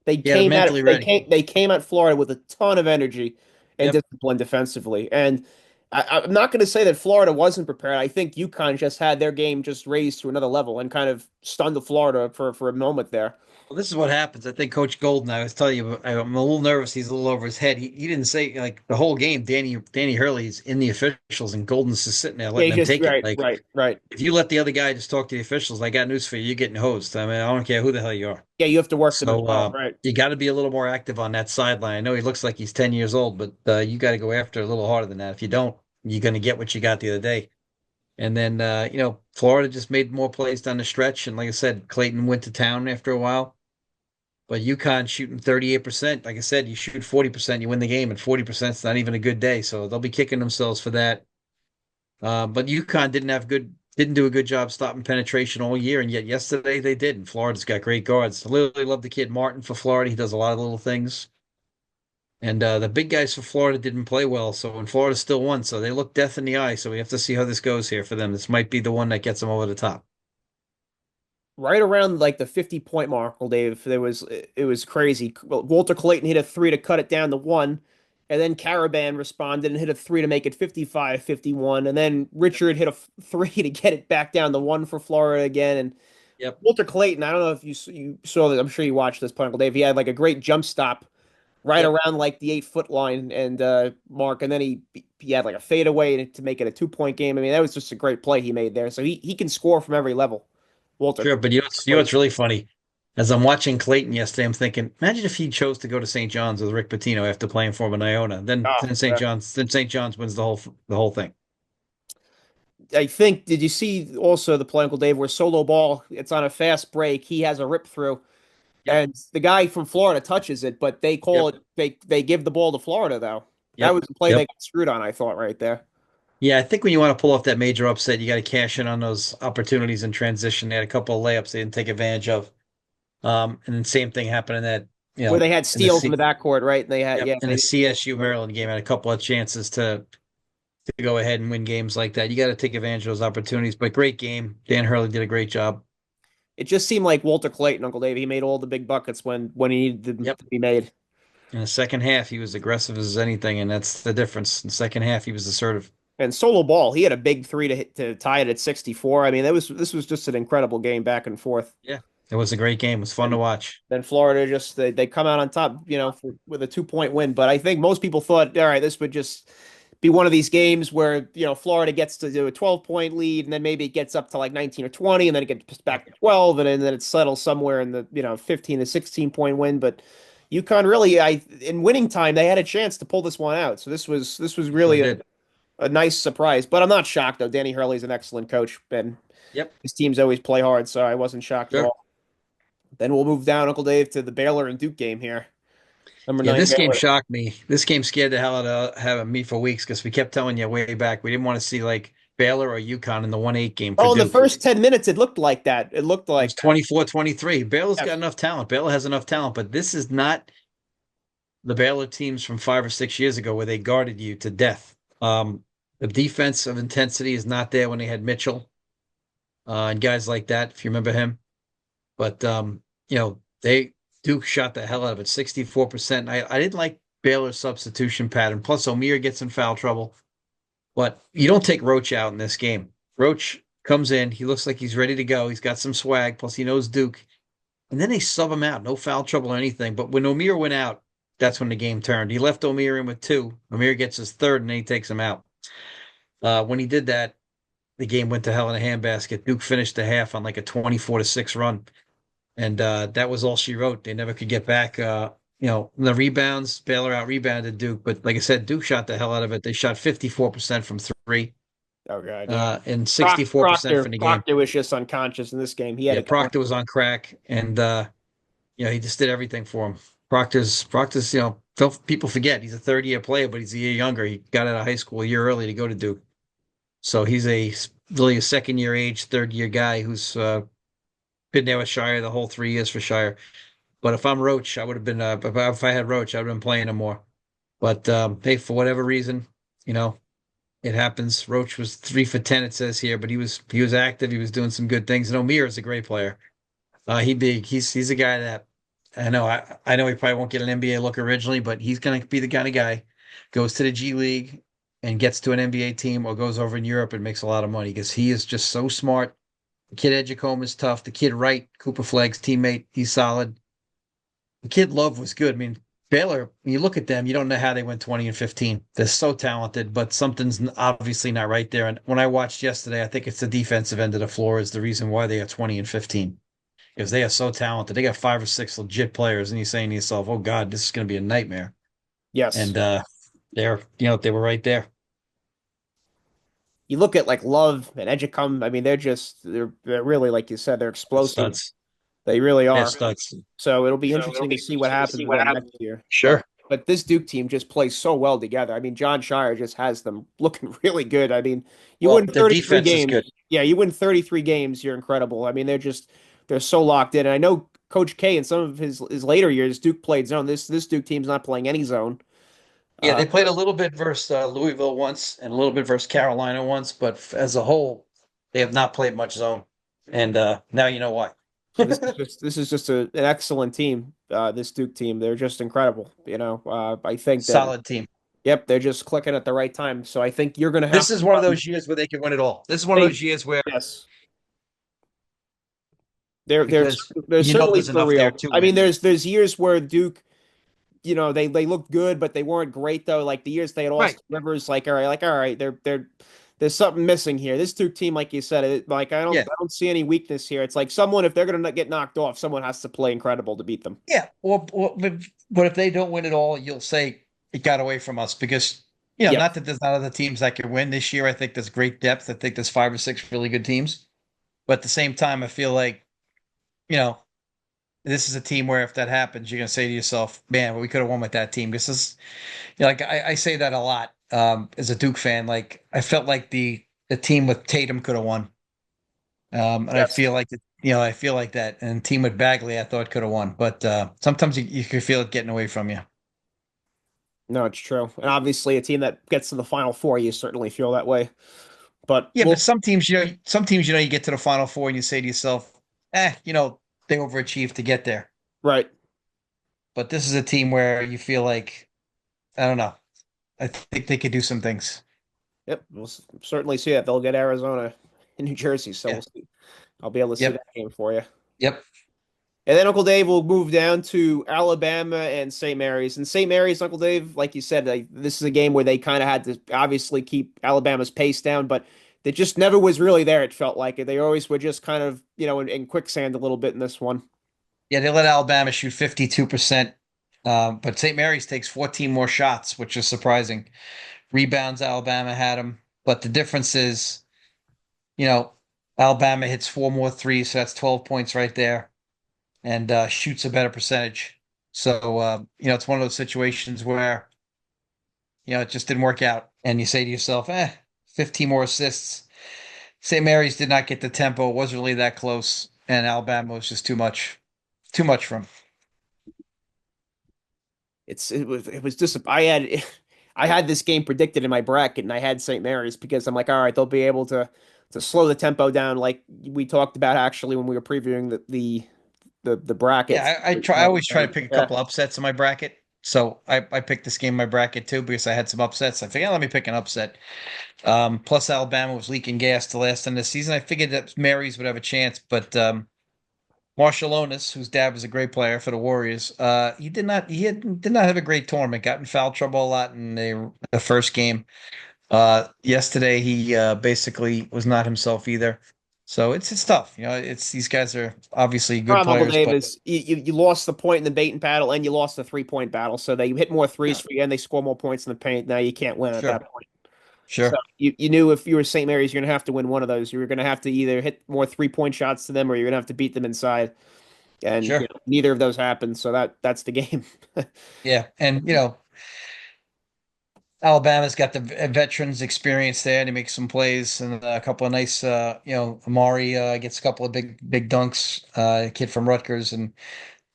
yeah, mentally ready. They came at Florida with a ton of energy and Yep. discipline defensively. And I'm not going to say that Florida wasn't prepared. I think UConn just had their game just raised to another level and kind of stunned the Florida for a moment there. Well, this is what happens. I think Coach Golden, I was telling you, I'm a little nervous. He's a little over his head. He didn't say like the whole game. Danny Hurley's in the officials, and Golden's just sitting there Yeah, letting he's them just take it. right, Like right, right. if you let the other guy just talk to the officials, I got news for you. You're getting hosed. I mean, I don't care who the hell you are. Yeah, you have to work them as So well, right? you got to be a little more active on that sideline. I know he looks like he's 10 years old, but you got to go after it a little harder than that. If you don't, you're going to get what you got the other day. And then Florida just made more plays down the stretch, and like I said, Clayton went to town after a while. But UConn shooting 38%. Like I said, you shoot 40%, you win the game, and 40% is not even a good day. So they'll be kicking themselves for that. But UConn didn't do a good job stopping penetration all year, and yet yesterday they did. And Florida's got great guards. I literally love the kid Martin for Florida. He does a lot of little things. And the big guys for Florida didn't play well, so and Florida still won. So they look death in the eye. So we have to see how this goes here for them. This might be the one that gets them over the top. Right around like the 50-point mark, well, Dave, it was crazy. Well, Walter Clayton hit a three to cut it down to one, and then Caravan responded and hit a three to make it 55-51, and then Richard hit a three to get it back down to one for Florida again, and Yep. Walter Clayton, I don't know if you saw that. I'm sure you watched this, Uncle Dave. He had like a great jump stop right Yep. around like the 8 foot line and mark, and then he had like a fadeaway to make it a 2 point game. I mean, that was just a great play he made there. So he can score from every level. Walter Sure. But you know Clayton. what's really funny? As I'm watching Clayton yesterday, I'm thinking, imagine if he chose to go to St. John's with Rick Pitino after playing for him in Iona. Then Oh, then St. yeah. John's then St. John's wins the whole thing. I think, did you see also the play, Uncle Dave, where solo ball, it's on a fast break. He has a rip through, Yep. and the guy from Florida touches it, but they call Yep. it, they give the ball to Florida, though. That Yep. was the play they Yep. got screwed on, I thought, right there. Yeah, I think when you want to pull off that major upset, you got to cash in on those opportunities in transition. They had a couple of layups they didn't take advantage of. And then same thing happened in that, Where they had in the steals in C the backcourt, right? And they had, yep, yeah, in the CSU Maryland game, had a couple of chances to go ahead and win games like that. You got to take advantage of those opportunities. But great game. Dan Hurley did a great job. it just seemed like Walter Clayton, Uncle Dave. He made all the big buckets when he needed them Yep. to be made. In the second half, he was aggressive as anything, and that's the difference. In the second half, he was assertive. And solo ball, he had a big three to hit, to tie it at 64. I mean, this was just an incredible game back and forth. Yeah, it was a great game. It was fun to And watch. then Florida just they come out on top, with a 2 point win. But I think most people thought, all right, this would just be one of these games where Florida gets to do a 12 point lead, and then maybe it gets up to like 19 or 20, and then it gets Yep. back to 12, and then it settles somewhere in the 15 to 16 point win. But UConn really, in winning time, they had a chance to pull this one out. So this was Sure really did. a nice surprise. But I'm not shocked though. Danny Hurley's an excellent coach, and Yep. his teams always play hard, so I wasn't shocked at Sure. all. Then we'll move down, Uncle Dave, to the Baylor and Duke game here. Number Yeah, nine this game Baylor. shocked me. This game scared the hell out of me for weeks because we kept telling you way back we didn't want to see like Baylor or UConn in the 1-8 game for Oh, in the Duke. first 10 minutes, it looked like that. It looked It was like that. 24-23. Baylor's got Yes. enough talent. Baylor has enough talent, but this is not the Baylor teams from 5 or 6 years ago where they guarded you to death. The defensive intensity is not there when they had Mitchell and guys like that, if you remember him. But they Duke shot the hell out of it, 64%. I didn't like Baylor's substitution pattern. Plus, O'Meara gets in foul trouble. But you don't take Roach out in this game. Roach comes in, he looks like he's ready to go. He's got some swag, plus he knows Duke. And then they sub him out, no foul trouble or anything. But when O'Meara went out, that's when the game turned. He left O'Meara in with two. O'Meara gets his third, and then he takes him out. When he did that, the game went to hell in a handbasket. Duke finished the half on like a 24-6 run. And that was all she wrote. They never could get back. The rebounds, Baylor out rebounded Duke, but like I said, Duke shot the hell out of it. They shot 54% from three, Oh God, yeah. and 64% Proctor from the game. Proctor was just unconscious in this game. He had Yeah, it going. Proctor was on crack, and he just did everything for him. Proctor's, people forget he's a third-year player, but he's a year younger. He got out of high school a year early to go to Duke, so he's really a second-year age, third-year guy who's been there with Shire the whole 3 years for Shire. But if I'm Roach, I would have been. If I had Roach, I would have been playing him more. But hey, for whatever reason, you know, it happens. Roach was 3 for 10, it says here, but he was active. He was doing some good things. And O'Meara is a great player. He's a guy that I know he probably won't get an NBA look originally, but he's gonna be the kind of guy goes to the G League and gets to an NBA team or goes over in Europe and makes a lot of money because he is just so smart. The kid Edgecombe is tough. The kid Wright, Cooper Flagg's teammate, he's solid. The kid Love was good. I mean, Baylor, when you look at them, you don't know how they went 20 and 15. They're so talented, but something's obviously not right there. And when I watched yesterday, I think it's the defensive end of the floor is the reason why they are 20 and 15 because they are so talented. They got 5 or 6 legit players, and you're saying to yourself, "Oh God, this is going to be a nightmare." Yes. And they were right there. You look at like Love and Edgecombe. I mean, they're really, like you said, they're They're explosive. studs. They really They're are. studs. So it'll be interesting to see what happens with them next year. But Sure. but this Duke team just plays so well together. I mean, John Shire just has them looking really good. I mean, you Well, win the 33 defense is games. good. Yeah, you win 33 games, you're incredible. I mean, they're so locked in. And I know Coach K in some of his later years, Duke played zone. This Duke team's not playing any zone. Yeah, Uh, they played a little bit versus Louisville once and a little bit versus Carolina once, but as a whole, they have not played much zone. And now you know why. so this is just an excellent team. This Duke team, they're just incredible. I think that Solid team. yep, they're just clicking at the right time. So I think you're going to have This to. is one of those years where they can win it all. This is one of those years where Yes. They're because they're you know certainly there's for enough there real. to I mean, win. there's years where Duke, they looked good, but they weren't great though. Like the years they had Right. Austin Rivers, all right, there's something missing here. This Duke team, like you said, like Yeah. I don't see any weakness here. It's like someone if they're gonna get knocked off, someone has to play incredible to beat them. Yeah. But if they don't win it all, you'll say it got away from us because, Yeah, not that there's not other teams that can win this year. I think there's great depth. I think there's five or six really good teams. But at the same time, I feel like, you know, this is a team where if that happens, you're going to say to yourself, man, we could have won with that team. This is, like I say that a lot as a Duke fan. Like I felt like the team with Tatum could have won. And I yes. feel like I feel like that. And team with Bagley, I thought could have won, but sometimes you can feel it getting away from you. No, it's true. And obviously a team that gets to the Final Four, you certainly feel that way. But Yeah, but some teams, you get to the Final Four and you say to yourself, they overachieved to get there. right. But this is a team where you feel like, I don't know. I think they could do some things. Yep, certainly see that. They'll get Arizona in New Jersey, so Yeah. we'll see. I'll be able to see Yep. that game for you. Yep. And then Uncle Dave will move down to Alabama and St. Mary's. And St. Mary's, Uncle Dave, like you said, this is a game where they kind of had to obviously keep Alabama's pace down, but it just never was really there. It felt like it. They always were just kind of, in quicksand a little bit in this one. Yeah, they let Alabama shoot 52%. But St. Mary's takes 14 more shots, which is surprising. Rebounds, Alabama had them. But the difference is, you know, Alabama hits four more threes, so that's 12 points right there, and shoots a better percentage. So, it's one of those situations where, it just didn't work out. And you say to yourself, 15 more assists. St. Mary's did not get the tempo, it wasn't really that close, and Alabama was just too much. Too much from. It was just I had this game predicted in my bracket and I had St. Mary's because I'm like, all right, they'll be able to slow the tempo down like we talked about actually when we were previewing the brackets. Yeah, I always try to pick a Yeah. couple upsets in my bracket. So I picked this game in my bracket too because I had some upsets. I figured, let me pick an upset. Plus Alabama was leaking gas the last end of the season. I figured that Mary's would have a chance, but Marshall Onis, whose dad was a great player for the Warriors, did not have a great tournament. Got in foul trouble a lot in the first game. Yesterday he basically was not himself either. So it's tough. It's these guys are obviously good Problem, Uncle players, Dave, but is you lost the point in the bait and battle and you lost the 3-point battle. So they hit more threes yeah, for you and they score more points in the paint. Now you can't win at that sure, point. So sure, you knew if you were St. Mary's, you're gonna have to win one of those. You were gonna have to either hit more 3-point shots to them or you're gonna have to beat them inside. And sure. neither of those happened. So that's the game. Yeah, and Alabama's got the veterans experience there to make some plays and a couple of nice, Amari gets a couple of big dunks, kid from Rutgers, and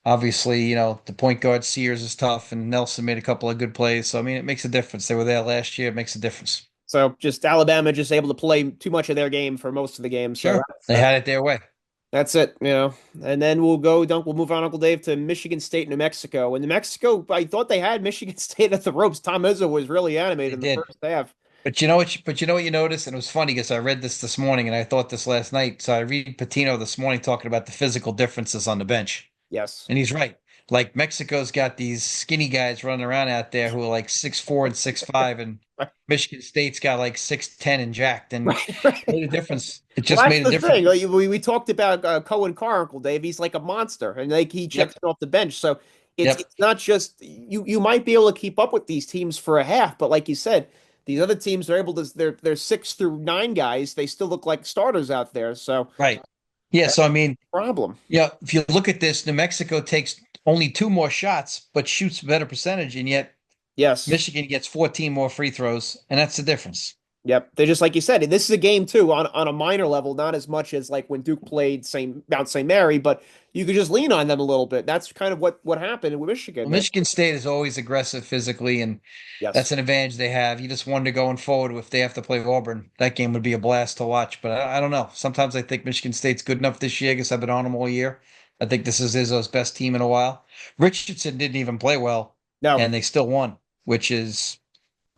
obviously, the point guard Sears is tough, and Nelson made a couple of good plays. So I mean, it makes a difference. They were there last year. It makes a difference. So just Alabama just able to play too much of their game for most of the game. So Sure, they had it their way. that's it. And then we'll move on, Uncle Dave, to Michigan State, New Mexico. And New Mexico, I thought they had Michigan State at the ropes. Tom Izzo was really animated They in the did. first half. But you know what you noticed, and it was funny because I read this morning, and I thought this last night. So I read Patino this morning talking about the physical differences on the bench. Yes. And he's right. Like Mexico's got these skinny guys running around out there who are like 6'4" and 6'5", and Michigan State's got like 6'10" and jacked, and Right, right. made a difference. It Well, just that's made a the thing. difference. Like, we talked about Cohen Carr, Uncle Dave. He's like a monster, and like he checks Yep. it off the bench. So it's Yep. it's not just you might be able to keep up with these teams for a half, but like you said, these other teams are able to. They're 6 through 9 guys. They still look like starters out there. So Right. Yeah. that's So I mean, the problem. yeah. If you look at this, New Mexico takes only two more shots, but shoots a better percentage, and yet Yes. Michigan gets 14 more free throws, and that's the difference. Yep. They're just like you said. This is a game too on a minor level, not as much as like when Duke played Mount St. Mary, but you could just lean on them a little bit. That's kind of what happened with Well, Michigan. Michigan State is always aggressive physically, and Yes. that's an advantage they have. You just wonder going forward if they have to play Auburn, that game would be a blast to watch. But I don't know. Sometimes I think Michigan State's good enough this year. I guess I've been on them all year. I think this is Izzo's best team in a while. Richardson didn't even play well, No. and they still won,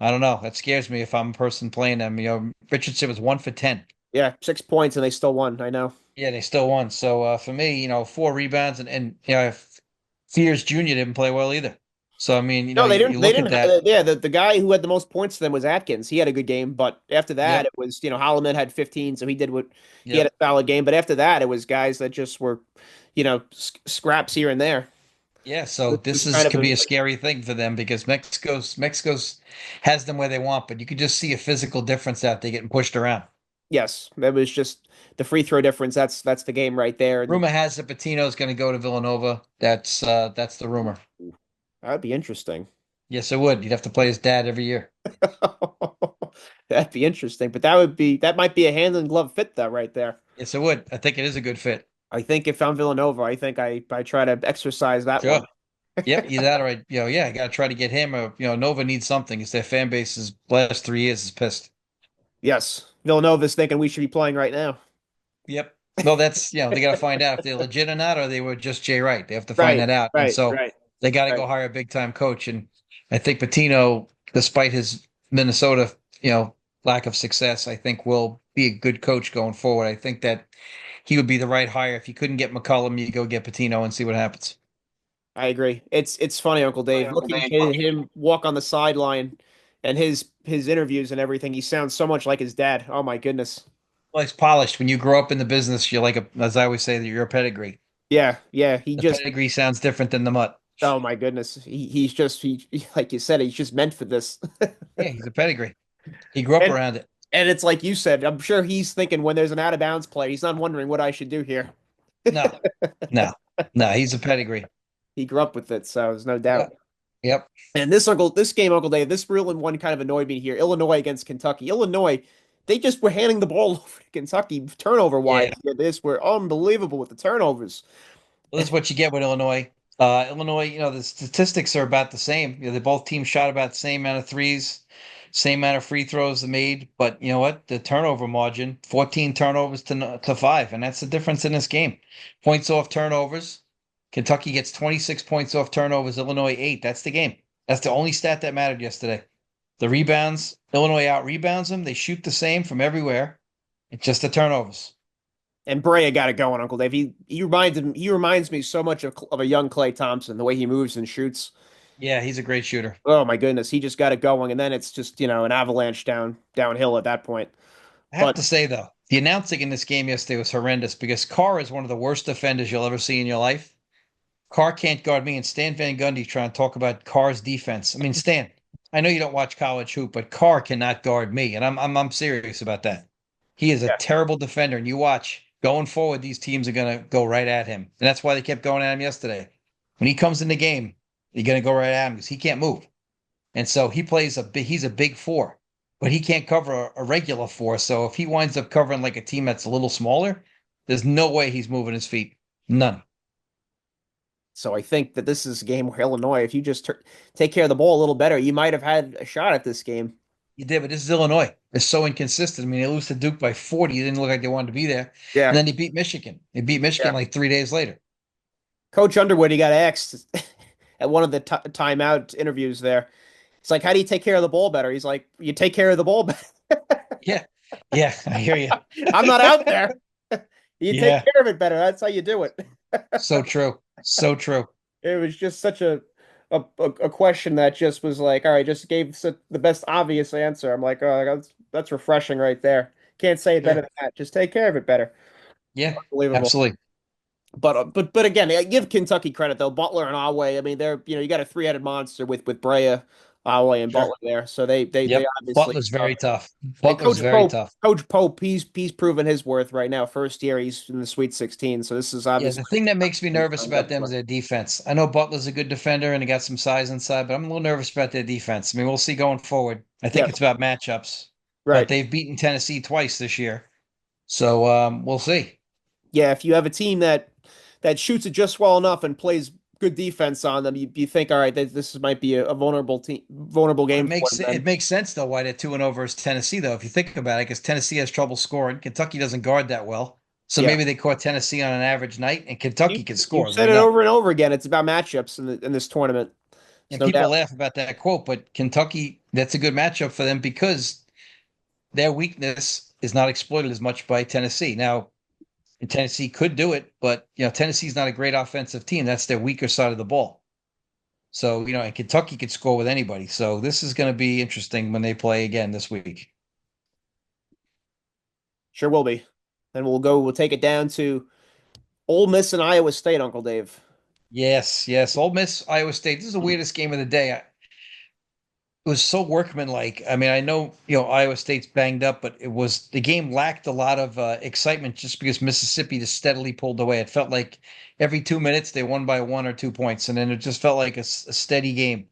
I don't know. That scares me if I'm a person playing them. Richardson was 1 for 10. Yeah, 6 points and they still won. I know. Yeah, they still won. So for me, 4 rebounds and Fears Jr. didn't play well either. So I mean, No, they you didn't. They look at didn't. that. Yeah, the guy who had the most points to them was Atkins. He had a good game, but after that, Yep, it was Holloman had 15, so he did what he had yep. a solid game. But after that, it was guys that just were, scraps here and there. Yeah, so This this was is kind of could a be a scary thing for them because Mexico's has them where they want, but you could just see a physical difference out there getting pushed around. yes. That was just the free throw difference. That's the game right there. And Rumor has it Patino's going to go to Villanova. That's the rumor. that'd be interesting. Yes, it would. You'd have to play his dad every year. That'd be interesting. But that might be a hand and glove fit though, right there. Yes, it would. I think it is a good fit. I think if I'm Villanova, I think I try to exercise that Sure. one. Yep, either that or yeah, I got to try to get him. Or Nova needs something. It's their fan base is last 3 years is pissed. Yes, Villanova's thinking we should be playing right now. Yep. Well, that's they got to find out if they're legit or not, or they were just Jay Wright. They have to find Right, that out, and right, so right, they got to right. go hire a big time coach. And I think Patino, despite his Minnesota, lack of success, I think will be a good coach going forward. I think that he would be the right hire. If you couldn't get McCollum, you go get Patino and see what happens. I agree. It's funny, Uncle Dave, looking at him walk on the sideline and his interviews and everything. He sounds so much like his dad. Oh my goodness. Well, he's polished. When you grow up in the business, you're like as I always say, that you're a pedigree. Yeah, yeah. The pedigree sounds different than the mutt. Oh my goodness. He's just like you said, he's just meant for this. Yeah, he's a pedigree. He grew up And around it. and it's like you said, I'm sure he's thinking when there's an out of bounds play, he's not wondering what I should do here. No, no, no. He's a pedigree. He grew up with it, so there's no Yep. doubt. Yep. And this game, Uncle Dave, this real one kind of annoyed me here. Illinois against Kentucky. Illinois, they just were handing the ball over to Kentucky turnover wise. Yeah. This were unbelievable with the turnovers. Well, this is what you get with Illinois. Illinois, the statistics are about the same. They both teams shot about the same amount of threes, same amount of free throws they made. But you know what? The turnover margin, 14 turnovers to 5, and that's the difference in this game. Points off turnovers. Kentucky gets 26 points off turnovers. Illinois 8. That's the game. That's the only stat that mattered yesterday. The rebounds, Illinois out rebounds them. They shoot the same from everywhere. It's just the turnovers. And Brea got it going, Uncle Dave. He reminds me so much of a young Clay Thompson, the way he moves and shoots. Yeah, he's a great shooter. Oh my goodness, he just got it going, and then it's just an avalanche downhill at that point. I have But to say though, the announcing in this game yesterday was horrendous because Carr is one of the worst defenders you'll ever see in your life. Carr can't guard me, and Stan Van Gundy trying to talk about Carr's defense. I mean, Stan, I know you don't watch college hoop, but Carr cannot guard me, and I'm serious about that. He is a yeah, terrible defender, and you watch going forward, these teams are gonna go right at him, and that's why they kept going at him yesterday. When he comes in the game, you're gonna go right at him because he can't move. And so he's a big four, but he can't cover a regular four. So if he winds up covering like a team that's a little smaller, there's no way he's moving his feet. None. so I think that this is a game where Illinois, if you just take care of the ball a little better, you might have had a shot at this game. You did, but this is Illinois. It's so inconsistent. I mean, they lose to Duke by 40. It didn't look like they wanted to be there. And Yeah, then they beat Michigan. They beat Michigan yeah. like 3 days later. Coach Underwood, he got asked at one of the timeout interviews there. It's like, how do you take care of the ball better? He's like, you take care of the ball better. Yeah. Yeah. I hear you. I'm not out there. You take Yeah. care of it better. That's how you do it. So true. So true. It was just such a question that just was like, all right, just gave the best obvious answer. I'm like, oh, that's refreshing right there. Can't say it better Sure. than that. Just take care of it better. Yeah. Unbelievable. Absolutely. But again, I give Kentucky credit though. Butler and Awe. I mean, they're you got a three-headed monster with Brea, Awe, and Sure. Butler there. So they Yep. obviously. Butler's very tough. And Butler's very tough. Coach Pope, he's proven his worth right now. First year, he's in the Sweet 16. So this is Yeah, obviously the thing that makes me nervous about them is their defense. I know Butler's a good defender and he got some size inside, but I'm a little nervous about their defense. I mean, we'll see going forward. I think yeah, it's about matchups, but right. they've beaten Tennessee twice this year. So we'll see. Yeah, if you have a team that shoots it just well enough and plays good defense on them, you think, all right, this might be a vulnerable Well, game for them. it Then. makes sense though why they're 2-0 versus Tennessee though. If you think about it, because Tennessee has trouble scoring, Kentucky doesn't guard that well. So Yeah, maybe they caught Tennessee on an average night, and you Kentucky can you've score. said We it know. over and over again. It's about matchups in this tournament. It's And no people doubt. laugh about that quote, but Kentucky, that's a good matchup for them because their weakness is not exploited as much by Tennessee. Now, Tennessee could do it, but Tennessee's not a great offensive team. That's their weaker side of the ball. So, and Kentucky could score with anybody. So this is going to be interesting when they play again this week. Sure will be. Then we'll take it down to Ole Miss and Iowa State, Uncle Dave. Yes, yes. Ole Miss, Iowa State. This is the weirdest game of the day. It was so workmanlike. I mean, I know, Iowa State's banged up, but the game lacked a lot of excitement just because Mississippi just steadily pulled away. It felt like every 2 minutes they won by 1 or 2 points, and then it just felt like a steady game.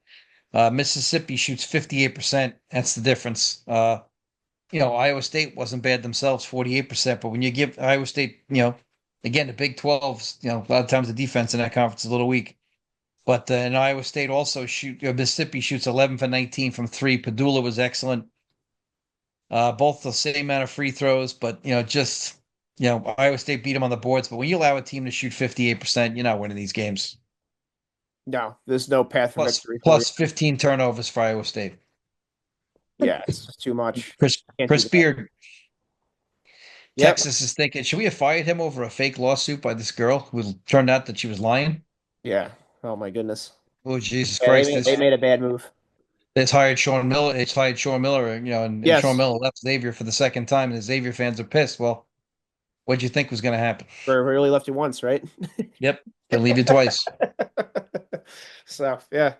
Mississippi shoots 58%. That's the difference. Iowa State wasn't bad themselves, 48%. But when you give Iowa State, again, the Big 12's, a lot of times the defense in that conference is a little weak. But in Iowa State also Mississippi shoots 11 for 19 from three. Padula was excellent. Both the same amount of free throws, but Iowa State beat them on the boards. But when you allow a team to shoot 58%, you're not winning these games. No, there's no path for Plus victory for you. plus 15 turnovers for Iowa State. Yeah, it's just too much. Can't do Chris that. Beard, Yep. Texas is thinking, should we have fired him over a fake lawsuit by this girl who turned out that she was lying? Yeah. Oh my goodness. Oh, Jesus Yeah, Christ. they made a bad move. It's hired Sean Miller. It's hired Sean Miller, and Sean Yes, Miller left Xavier for the second time, and the Xavier fans are pissed. Well, what'd you think was going to happen? we really left you once, right? Yep, can leave you twice. So yeah,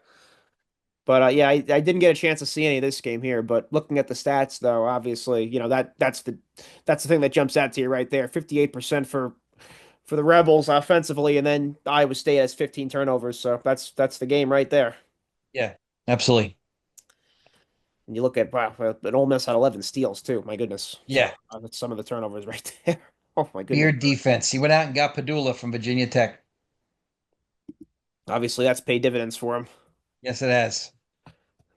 but yeah, I didn't get a chance to see any of this game here. But looking at the stats, though, obviously, that's the thing that jumps out to you right there. 58% for the Rebels offensively, and then Iowa State has 15 turnovers. So that's the game right there. Yeah, absolutely. And you look at wow, but Ole Miss had 11 steals too. My goodness. So Yeah, that's some of the turnovers right there. Oh my goodness. Beard defense. He went out and got Padula from Virginia Tech. Obviously, that's paid dividends for him. Yes, it has.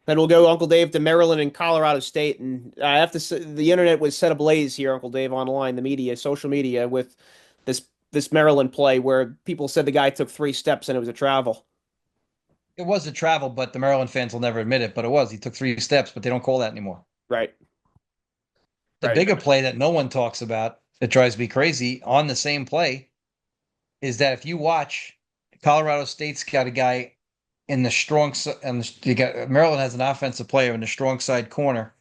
Then we'll go, Uncle Dave, to Maryland and Colorado State, and I have to say the internet was set ablaze here, Uncle Dave, online, the media, social media, with this Maryland play where people said the guy took 3 steps and it was a travel. It was a travel, but the Maryland fans will never admit it. But it was. He took 3 steps, but they don't call that anymore. Right, The right. bigger play that no one talks about that drives me crazy on the same play is that if you watch, Colorado State's got a guy in the strong and you got Maryland has an offensive player in the strong side corner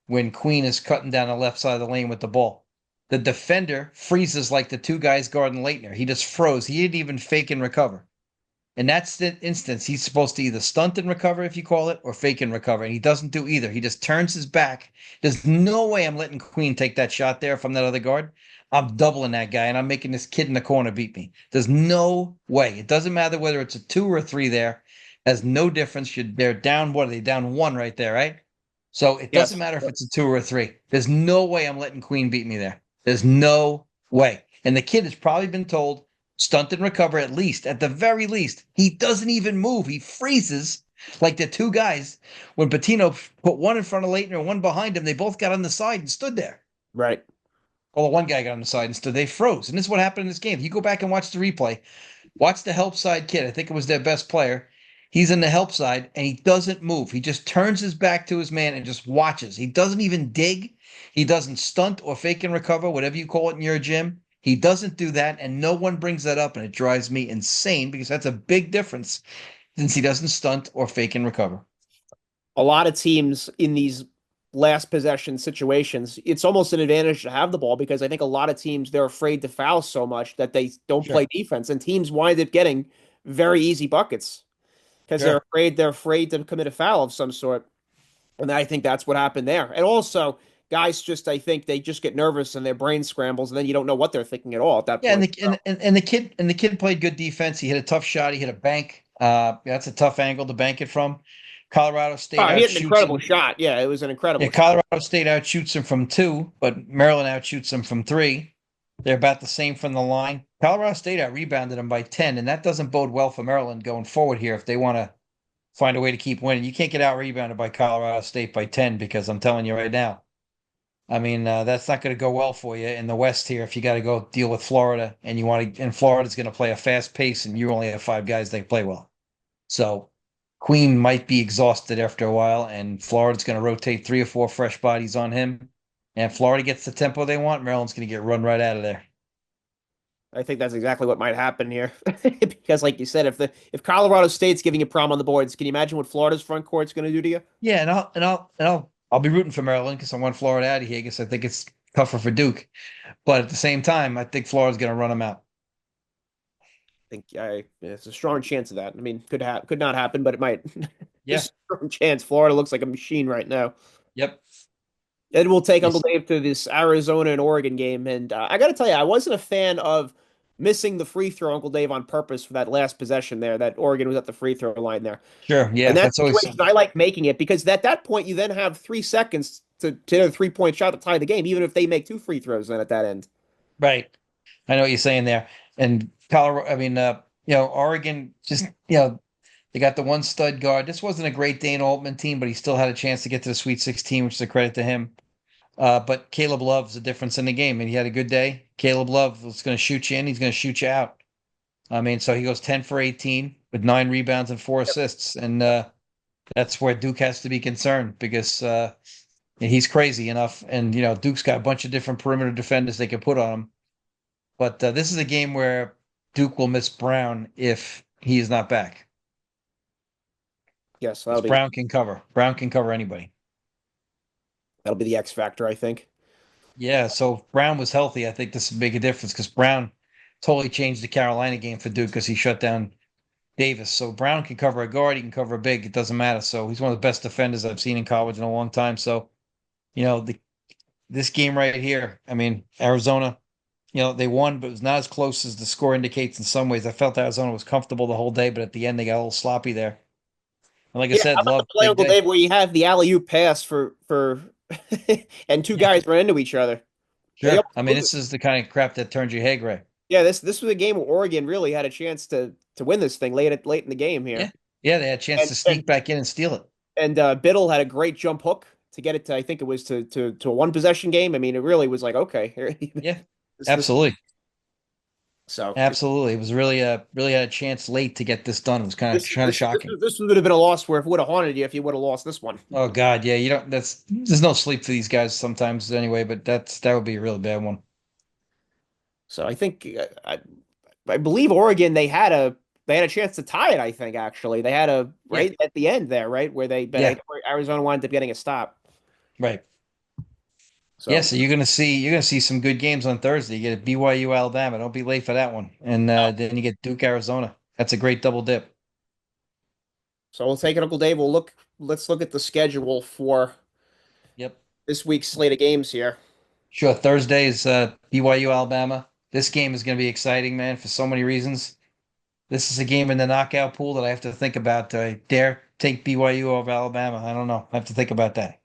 when Queen is cutting down the left side of the lane with the ball. The defender freezes like the two guys guarding Leitner. He just froze. He didn't even fake and recover. In that instance, he's supposed to either stunt and recover, if you call it, or fake and recover. And he doesn't do either. He just turns his back. There's no way I'm letting Queen take that shot there from that other guard. I'm doubling that guy, and I'm making this kid in the corner beat me. There's no way. It doesn't matter whether it's a 2 or 3 there. Has no difference. They're down, what are they? Down 1 right there, right? So it doesn't Yes, matter if it's a 2 or 3. There's no way I'm letting Queen beat me there. There's no way. And the kid has probably been told, stunt and recover at the very least. He doesn't even move. He freezes like the two guys. When Patino put one in front of Leitner and one behind him, they both got on the side and stood there. right. Well, the one guy got on the side and stood. They froze. And this is what happened in this game. You go back and watch the replay. Watch the help side kid. I think it was their best player. He's in the help side and he doesn't move. He just turns his back to his man and just watches. He doesn't even dig. He doesn't stunt or fake and recover, whatever you call it in your gym. He doesn't do that, and no one brings that up, and it drives me insane because that's a big difference since he doesn't stunt or fake and recover. A lot of teams in these last possession situations, it's almost an advantage to have the ball because I think a lot of teams they're afraid to foul so much that they don't Sure. play defense, and teams wind up getting very easy buckets because Sure. they're afraid to commit a foul of some sort. And I think that's what happened there. And also, guys just I think they just get nervous and their brain scrambles, and then you don't know what they're thinking at all at that Yeah, and point. the kid played good defense. He hit a tough shot. He hit a bank. That's a tough angle to bank it from. Colorado State Oh, he had an outshoots incredible him. shot. Yeah, it was an Yeah, incredible shot. Colorado State outshoots him from 2, but Maryland outshoots him from 3. They're about the same from the line. Colorado State out rebounded them by 10, and that doesn't bode well for Maryland going forward here if they want to find a way to keep winning. You can't get out rebounded by Colorado State by 10 because I'm telling you right now. I mean, that's not going to go well for you in the West here if you got to go deal with Florida and and Florida's going to play a fast pace and you only have 5 guys that play well. So Queen might be exhausted after a while and Florida's going to rotate 3 or 4 fresh bodies on him. And if Florida gets the tempo they want, Maryland's going to get run right out of there. I think that's exactly what might happen here. Because like you said, if Colorado State's giving you a problem on the boards, can you imagine what Florida's front court's going to do to you? Yeah, I'll be rooting for Maryland because I want Florida out of here because I think it's tougher for Duke. But at the same time, I think Florida's going to run them out. It's a strong chance of that. I mean, could not happen, but it might. Yeah. Just a strong chance. Florida looks like a machine right now. Yep. And we'll take Uncle Yes. Dave to this Arizona and Oregon game. And I got to tell you, I wasn't a fan of missing the free throw, Uncle Dave, on purpose for that last possession there. That Oregon was at the free throw line there. Sure. In Yeah. that That's always situation, I like making it because at that point, you then have 3 seconds to hit a 3-point shot to tie the game, even if they make two free throws then at that end. right. I know what you're saying there. And Colorado, I mean, Oregon just, they got the one stud guard. This wasn't a great Dana Altman team, but he still had a chance to get to the Sweet 16, which is a credit to him. But Caleb Love's the difference in the game, and he had a good day. Caleb Love was going to shoot you in. He's going to shoot you out. I mean, so he goes 10 for 18 with 9 rebounds and 4 assists. And that's where Duke has to be concerned because he's crazy enough. And, Duke's got a bunch of different perimeter defenders they can put on him. But this is a game where Duke will miss Brown if he is not back. Yes, Because Brown can cover. Brown can cover anybody. that'll be the X factor, I think. Yeah, so if Brown was healthy, I think this would make a difference because Brown totally changed the Carolina game for Duke because he shut down Davis. So Brown can cover a guard, he can cover a big, it doesn't matter. So he's one of the best defenders I've seen in college in a long time. So, this game right here, I mean, Arizona, they won, but it was not as close as the score indicates in some ways. I felt Arizona was comfortable the whole day, but at the end they got a little sloppy there. And like I Yeah, how said, about the Love, play, big Uncle day. Dave, where you have the alley-oop pass for and two Yeah, guys run into each other? They sure. almost I mean, lose it. this is the kind of crap that turns your head gray. Yeah, this was a game where Oregon really had a chance to win this thing late in the game Yeah. here. Yeah, they had a chance And to and sneak back in and steal it. and Biddle had a great jump hook to get it to I think it was to a one possession game. I mean, it really was like okay, here, Yeah, this absolutely. so Absolutely. It was really had a chance late to get this done. It was kind of shocking. this would have been a loss where if it would have haunted you if you would have lost this one. Oh God, yeah, you don't there's no sleep for these guys sometimes anyway, but that would be a really bad one. So I think I believe Oregon they had a chance to tie it. I think actually they had a Yeah. right at the end there, right where Yeah, where Arizona wound up getting a stop. right. Yeah, So so you're gonna see some good games on Thursday. You get BYU Alabama. Don't be late for that one. And then you get Duke Arizona. That's a great double dip. so we'll take it, Uncle Dave. Let's look at the schedule for Yep. this week's slate of games here. Sure. Thursday is BYU Alabama. This game is gonna be exciting, man, for so many reasons. This is a game in the knockout pool that I have to think about. Do I dare take BYU over Alabama? I don't know. I have to think about that.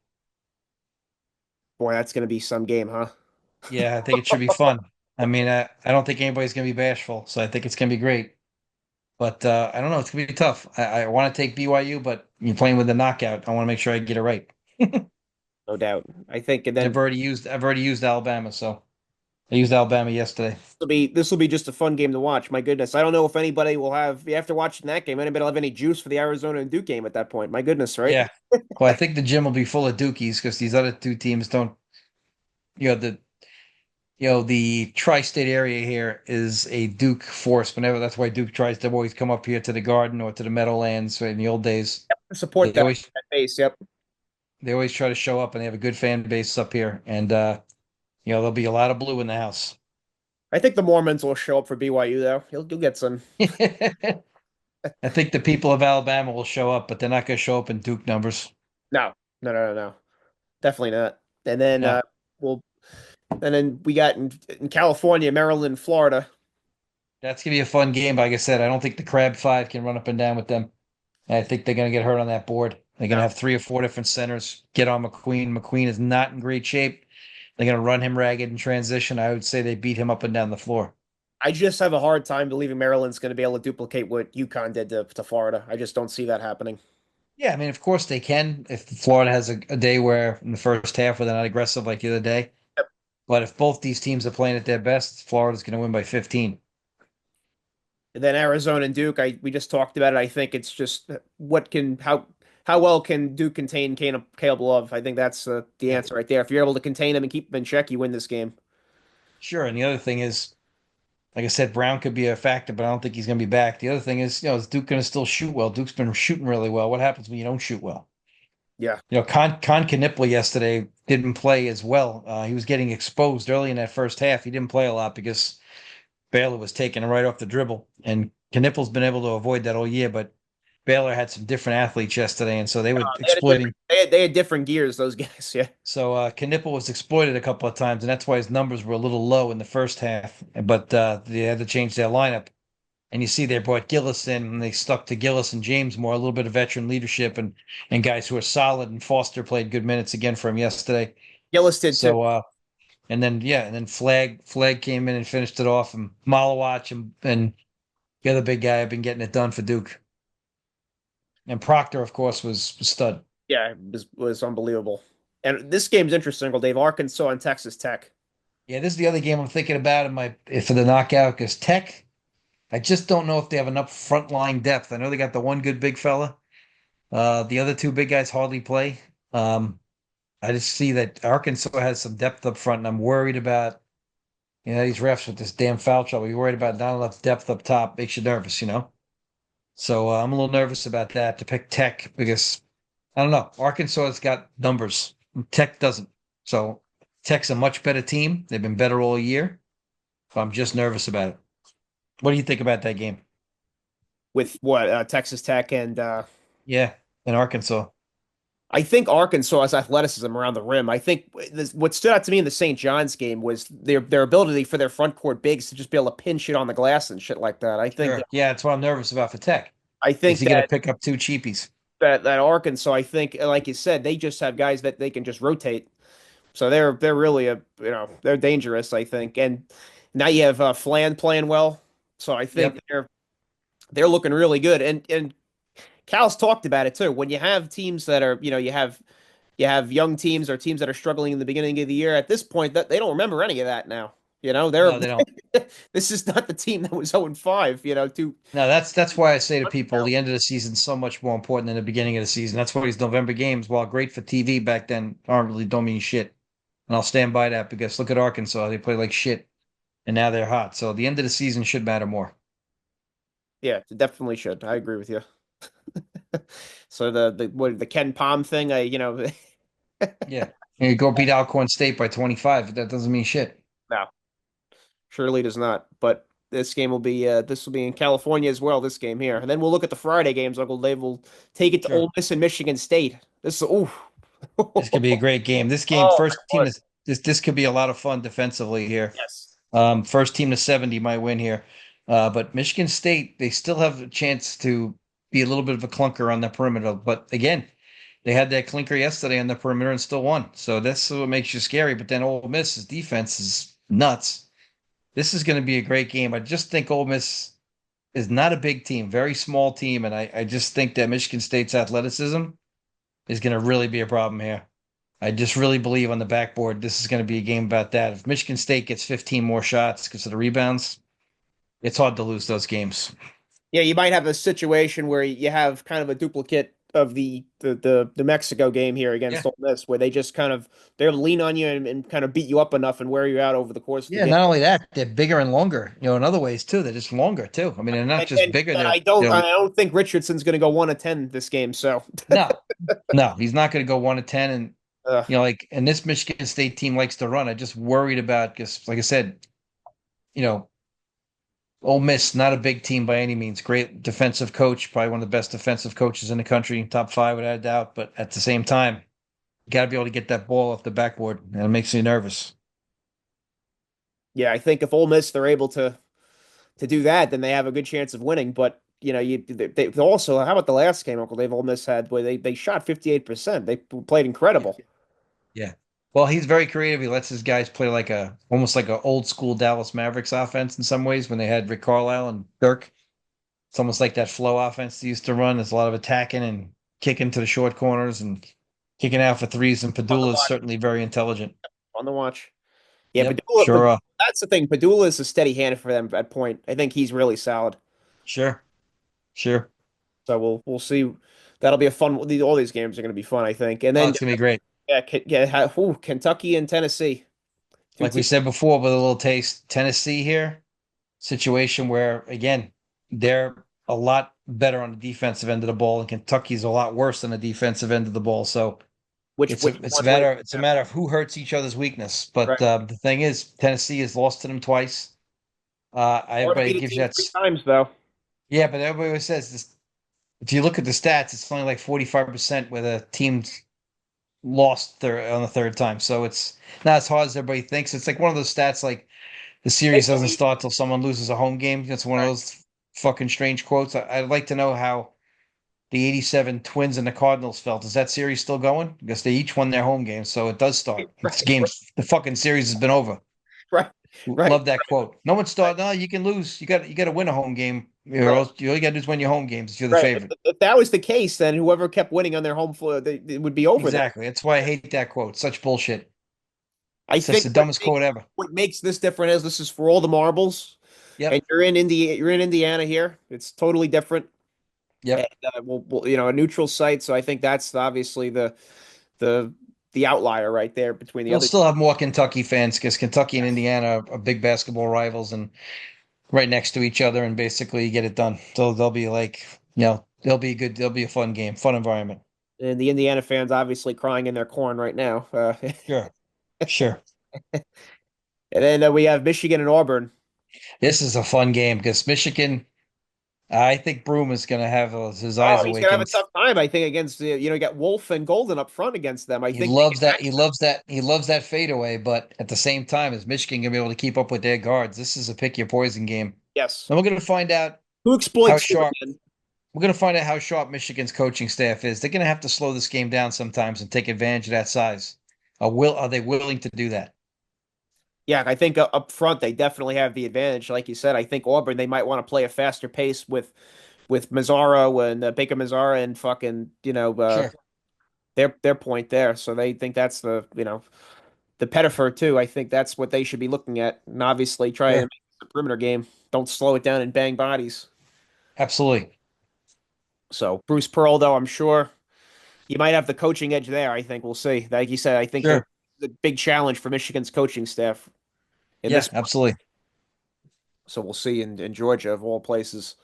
Boy, that's going to be some game, huh? Yeah, I think it should be fun. I mean, I don't think anybody's going to be bashful, so I think it's going to be great. But I don't know. It's going to be tough. I want to take BYU, but you're playing with the knockout. I want to make sure I get it right. No doubt. I think, and then I've already used Alabama, so I used Alabama yesterday. this will be just a fun game to watch. My goodness, I don't know if anybody will have after watching that game. Anybody will have any juice for the Arizona and Duke game at that point? My goodness, right? Yeah. Well, I think the gym will be full of Dukies because these other two teams don't. You know the the tri-state area here is a Duke force. Whenever that's why Duke tries to always come up here to the Garden or to the Meadowlands in the old days. Support They always that base. Yep. they always try to show up and they have a good fan base up here. And there'll be a lot of blue in the house. I think the Mormons will show up for BYU though. You'll get some. I think the people of Alabama will show up, but they're not going to show up in Duke numbers. No. Definitely not. And then No. we'll and then we got in California, Maryland, Florida. That's going to be a fun game. Like I said, I don't think the Crab Five can run up and down with them. I think they're going to get hurt on that board. They're going to No. have 3 or 4 different centers get on McQueen. McQueen is not in great shape. They're going to run him ragged in transition. I would say they beat him up and down the floor. I just have a hard time believing Maryland's going to be able to duplicate what UConn did to Florida. I just don't see that happening. Yeah, I mean, of course they can if Florida has a day where in the first half where they're not aggressive like the other day. Yep. But if both these teams are playing at their best, Florida's going to win by 15. And then Arizona and Duke, we just talked about it. I think it's just what can how well can Duke contain Caleb Love? I think that's the Yeah, answer right there. If you're able to contain him and keep him in check, you win this game. sure. And the other thing is, like I said, Brown could be a factor, but I don't think he's going to be back. The other thing is, is Duke going to still shoot well? Duke's been shooting really well. What happens when you don't shoot well? Yeah. Con Knipple yesterday didn't play as well. He was getting exposed early in that first half. He didn't play a lot because Baylor was taking him right off the dribble, and Knipple's been able to avoid that all year. But Baylor had some different athletes yesterday, and so they were They had a different exploiting. they had different gears, those guys. Yeah. So Knipple was exploited a couple of times, and that's why his numbers were a little low in the first half. But they had to change their lineup. And you see they brought Gillis in, and they stuck to Gillis and James more, a little bit of veteran leadership and guys who are solid. And Foster played good minutes again for him yesterday. Gillis did too. So and then and then Flag came in and finished it off, and Malawach and the other big guy have been getting it done for Duke. And Proctor, of course, was stud. Yeah, it was unbelievable. And this game's interesting, Uncle Dave. Arkansas and Texas Tech. Yeah, this is the other game I'm thinking about in my for the knockout because Tech, I just don't know if they have enough frontline depth. I know they got the one good big fella. The other two big guys hardly play. I just see that Arkansas has some depth up front, and I'm worried about these refs with this damn foul trouble. You're worried about not enough depth up top, makes you nervous. So I'm a little nervous about that to pick Tech because I don't know. Arkansas has got numbers. Tech doesn't. So Tech's a much better team. They've been better all year. So I'm just nervous about it. What do you think about that game? With what Texas Tech and Yeah, in Arkansas. I think Arkansas has athleticism around the rim. I think what stood out to me in the St. John's game was their ability for their front court bigs to just be able to pinch it on the glass and shit like that. Sure. Yeah, that's what I'm nervous about for Tech. I Is think he going to pick up two cheapies? that Arkansas, I think, like you said, they just have guys that they can just rotate. So they're really they're dangerous, I think. And now you have Flan playing well. So I think Yep. they're looking really good. And Cal's talked about it too. When you have teams that are, you have young teams or teams that are struggling in the beginning of the year, at this point that they don't remember any of that now. They're No, they don't. this is not the team that was 0-5, two No, that's why I say to people, the end of the season is so much more important than the beginning of the season. That's why these November games, while great for TV back then, aren't really don't mean shit. And I'll stand by that because look at Arkansas, they play like shit, and now they're hot. So the end of the season should matter more. Yeah, it definitely should. I agree with you. So the Ken Palm thing, Yeah, and you go beat Alcorn State by 25. That doesn't mean shit. no, surely does not. But this will be in California as well, this game here. And then we'll look at the Friday games. Uncle Dave will take it to Ole Sure. Miss and Michigan State. This is ooh. This could be a great game. This game, Oh first my team God. to this could be a lot of fun defensively here. Yes. First team to 70 might win here. But Michigan State, they still have a chance to be a little bit of a clunker on the perimeter. But again, they had that clinker yesterday on the perimeter and still won. So that's what makes you scary. But then Ole Miss's defense is nuts. This is going to be a great game. I just think Ole Miss is not a big team, very small team. And I just think that Michigan State's athleticism is going to really be a problem here. I just really believe on the backboard, this is going to be a game about that. If Michigan State gets 15 more shots because of the rebounds, it's hard to lose those games. Yeah, you might have a situation where you have kind of a duplicate of the New Mexico game here Yeah. against Ole Miss, where they just kind of they'll lean on you and kind of beat you up enough and wear you out over the course of the Yeah, game. not only that, they're bigger and longer, in other ways too. They're just longer too. I mean, they're not And, just and, bigger, and they're, I don't they're I don't think Richardson's going to go 1 of 10 this game. So no, no, he's not going to go 1 to 10. And, uh, and this Michigan State team likes to run. I just worried about, because like I said, you know, Ole Miss, not a big team by any means. Great defensive coach, probably one of the best defensive coaches in the country, top five without a doubt. But at the same time, you got to be able to get that ball off the backboard, and it makes me nervous. yeah, I think if Ole Miss they're able to do that, then they have a good chance of winning. But they also how about the last game, Uncle Dave? Ole Miss had where they shot 58%. They played incredible. Yeah. Well, he's very creative. He lets his guys play like almost like a old school Dallas Mavericks offense in some ways when they had Rick Carlisle and Dirk. It's almost like that flow offense they used to run. There's a lot of attacking and kicking to the short corners and kicking out for threes. And On the Padula is watch. certainly very intelligent. On the watch. Yeah, Yep. Padula, Sure. that's the thing. Padula is a steady hand for them at point. I think he's really solid. Sure. Sure. So we'll see. That'll be a fun. All these games are going to be fun, I think. And Oh, then it's gonna be great. yeah, Kentucky and Tennessee, two Like we teams. said before, with a little taste, Tennessee here, situation where again, they're a lot better on the defensive end of the ball, and Kentucky's a lot worse on the defensive end of the ball. So Which it's a one way? matter of who hurts each other's weakness. But Right. the thing is, Tennessee has lost to them twice. Hard to Everybody beat a gives you team that. three times though. Yeah, but everybody always says this. If you look at the stats, it's only like 45% where the team's lost on the third time. So it's not as hard as everybody thinks. It's like one of those stats like the series Make doesn't believe. start till someone loses a home game. That's one of Right. those fucking strange quotes. I'd like to know how the 87 Twins and the Cardinals felt. Is that series still going? Because they each won their home games, so it does start. It's Right. games. The fucking series has been over. Right. Right. Love that quote. No one start. No, you can lose. You got to win a home game. Right. You all you got to do is win your home games if you're the Right. favorite. If that was the case, then whoever kept winning on their home floor, it would be over then. Exactly. That's why I hate that quote. Such bullshit. I It's just think the dumbest quote ever. what makes this different is this is for all the marbles, and Yep. you're in Indiana here. It's totally different, and Yep. a neutral site. So I think that's obviously the the outlier right there between the You'll other. still have more Kentucky fans because Kentucky and Indiana are big basketball rivals and right next to each other, and basically you get it done. So they'll be like, they'll be good. They'll be a fun game, fun environment. And the Indiana fans obviously crying in their corn right now. Sure. Sure. And then we have Michigan and Auburn. This is a fun game because Michigan, I think Broom is going to have his Oh, eyes he's gonna have a awakened. tough time, I think, against you got Wolf and Golden up front against them. I He think they can loves that. match He them. loves that. He loves that fadeaway. But at the same time, is Michigan going to be able to keep up with their guards? This is a pick your poison game. Yes. And we're going to find out Who how exploits who sharp. again? We're going to find out how sharp Michigan's coaching staff is. They're going to have to slow this game down sometimes and take advantage of that size. Are they willing to do that? Yeah, I think up front they definitely have the advantage. Like you said, I think Auburn they might want to play a faster pace with Mazzaro and Baker Mazzara and fucking Sure. their point there. So they think that's the Pettifer too. I think that's what they should be looking at, and obviously try to Sure. make the perimeter game. Don't slow it down and bang bodies. Absolutely. So Bruce Pearl, though, I'm sure you might have the coaching edge there. I think we'll see. Like you said, I think they're Sure. the big challenge for Michigan's coaching staff in Yeah. this one. Absolutely. So we'll see in Georgia of all places.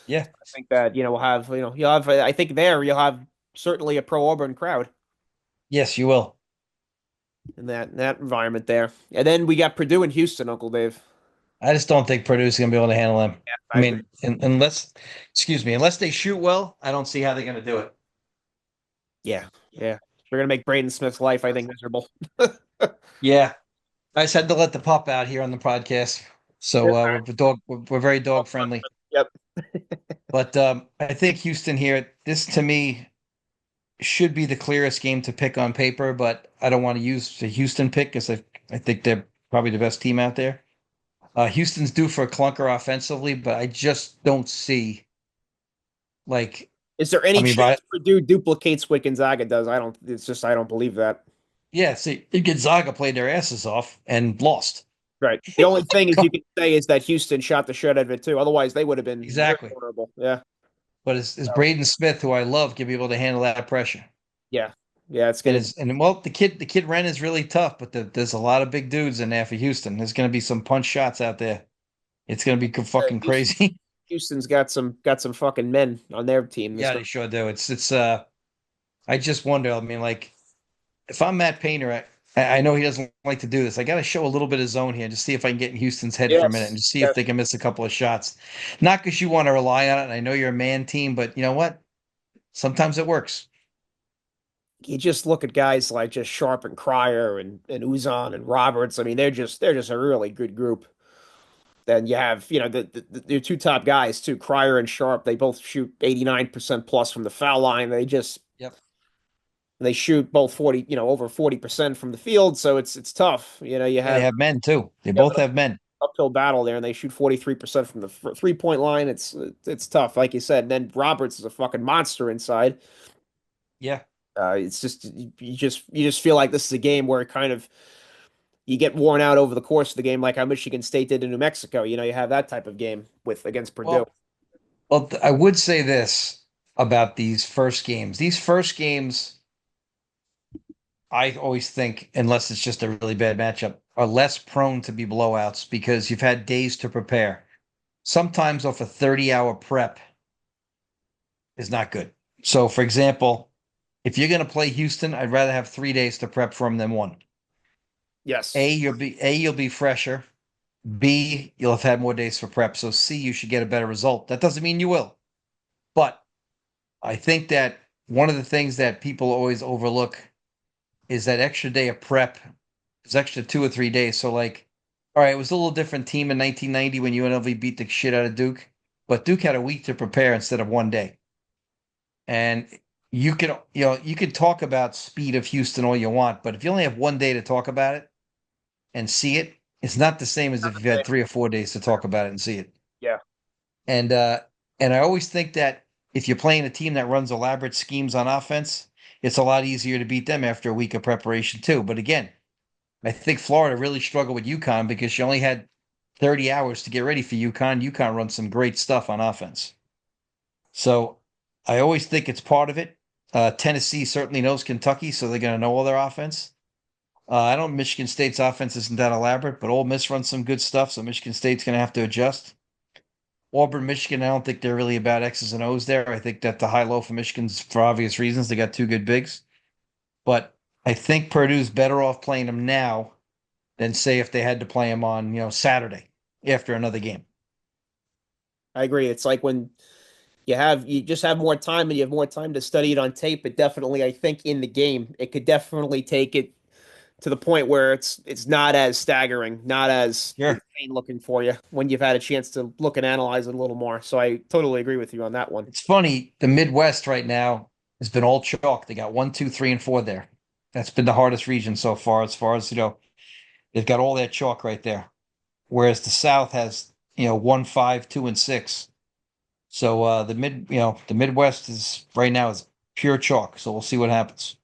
Yeah. I think that we'll have you'll have I think there you'll have certainly a pro Auburn crowd Yes, you will. in that environment there. And then we got Purdue and Houston, Uncle Dave. I just don't think Purdue's going to be able to handle them. Yeah, I I agree. mean, excuse me, unless they shoot well, I don't see how they're going to do it. Yeah, yeah. They're gonna make Braden Smith's life, I think, miserable. Yeah. I just had to let the pup out here on the podcast. So we're very dog friendly. Yep. But I think Houston here, this to me should be the clearest game to pick on paper, but I don't want to use the Houston pick because I think they're probably the best team out there. Houston's due for a clunker offensively, but I just don't see like Is there I any mean, chance right? Purdue duplicates what Gonzaga does? I don't. It's just I don't believe that. Yeah, see, Gonzaga played their asses off and lost. Right. The only thing is you can say is that Houston shot the shit out of it too. Otherwise, they would have been very Exactly. vulnerable. Yeah. But is So, Braden Smith, who I love, gonna be able to handle that pressure? yeah. Yeah. It's And gonna be. is and well, the kid Ren is really tough, but there's a lot of big dudes in there for Houston. There's gonna be some punch shots out there. It's gonna be fucking crazy. Houston's got some fucking men on their team. This Yeah, they sure do. I just wonder. I mean, like, if I'm Matt Painter, I know he doesn't like to do this. I got to show a little bit of zone here, just see if I can get in Houston's head for a minute yes. and just see if Yes. they can miss a couple of shots. Not because you want to rely on it. And I know you're a man team, but you know what? Sometimes it works. You just look at guys like just Sharp and Cryer and Uzan and Roberts. I mean, they're just a really good group. Then you have, the two top guys too, Cryer and Sharp. They both shoot 89% plus from the foul line. Yep. They shoot both 40, over 40% from the field. So it's tough. You Yeah, they have have men too. They you have both an have men. uphill battle there, and they shoot 43% from the 3-point line. It's tough, like you said. And then Roberts is a fucking monster inside. Yeah. It's just you just feel like this is a game where it kind of you get worn out over the course of the game, like how Michigan State did in New Mexico. You have that type of game with against Purdue. Well, I would say this. about these first games. These first games, I always think, unless it's just a really bad matchup, are less prone to be blowouts because you've had days to prepare. Sometimes off a 30-hour prep is not good. So, for example, if you're going to play Houston, I'd rather have 3 days to prep for them than one. Yes, You'll be fresher. B, you'll have had more days for prep. So C, you should get a better result. That doesn't mean you will, but I think that one of the things that people always overlook is that extra day of prep is extra 2 or 3 days. So like, all right, it was a little different team in 1990 when UNLV beat the shit out of Duke, but Duke had a week to prepare instead of 1 day. And you can talk about speed of Houston all you want, but if you only have 1 day to talk about it and see it, it's not the same as if you've had 3 or 4 days to talk about it and see it. yeah, And uh and I always think that if you're playing a team that runs elaborate schemes on offense, it's a lot easier to beat them after a week of preparation too. But again, I think Florida really struggled with UConn because she only had 30 hours to get ready for UConn. UConn runs some great stuff on offense. So I always think it's part of it. Tennessee certainly knows Kentucky, so they're going to know all their offense. I don't Michigan State's offense isn't that elaborate, but Ole Miss runs some good stuff, so Michigan State's going to have to adjust. Auburn, Michigan, I don't think they're really about X's and O's there. I think that the high low for Michigan's for obvious reasons. They got two good bigs. But I think Purdue's better off playing them now than say if they had to play them on, Saturday after another game. I agree. It's like when you just have more time and you have more time to study it on tape, but definitely I think in the game it could definitely take it to the point where it's not as staggering, not as Sure. insane looking for you when you've had a chance to look and analyze it a little more. So I totally agree with you on that one. It's funny, the Midwest right now has been all chalk. They got 1, 2, 3, and 4 there. That's been the hardest region so far as they've got all that chalk right there. Whereas the South has, 1, 5, 2, and 6. So the Midwest is right now is pure chalk. So we'll see what happens.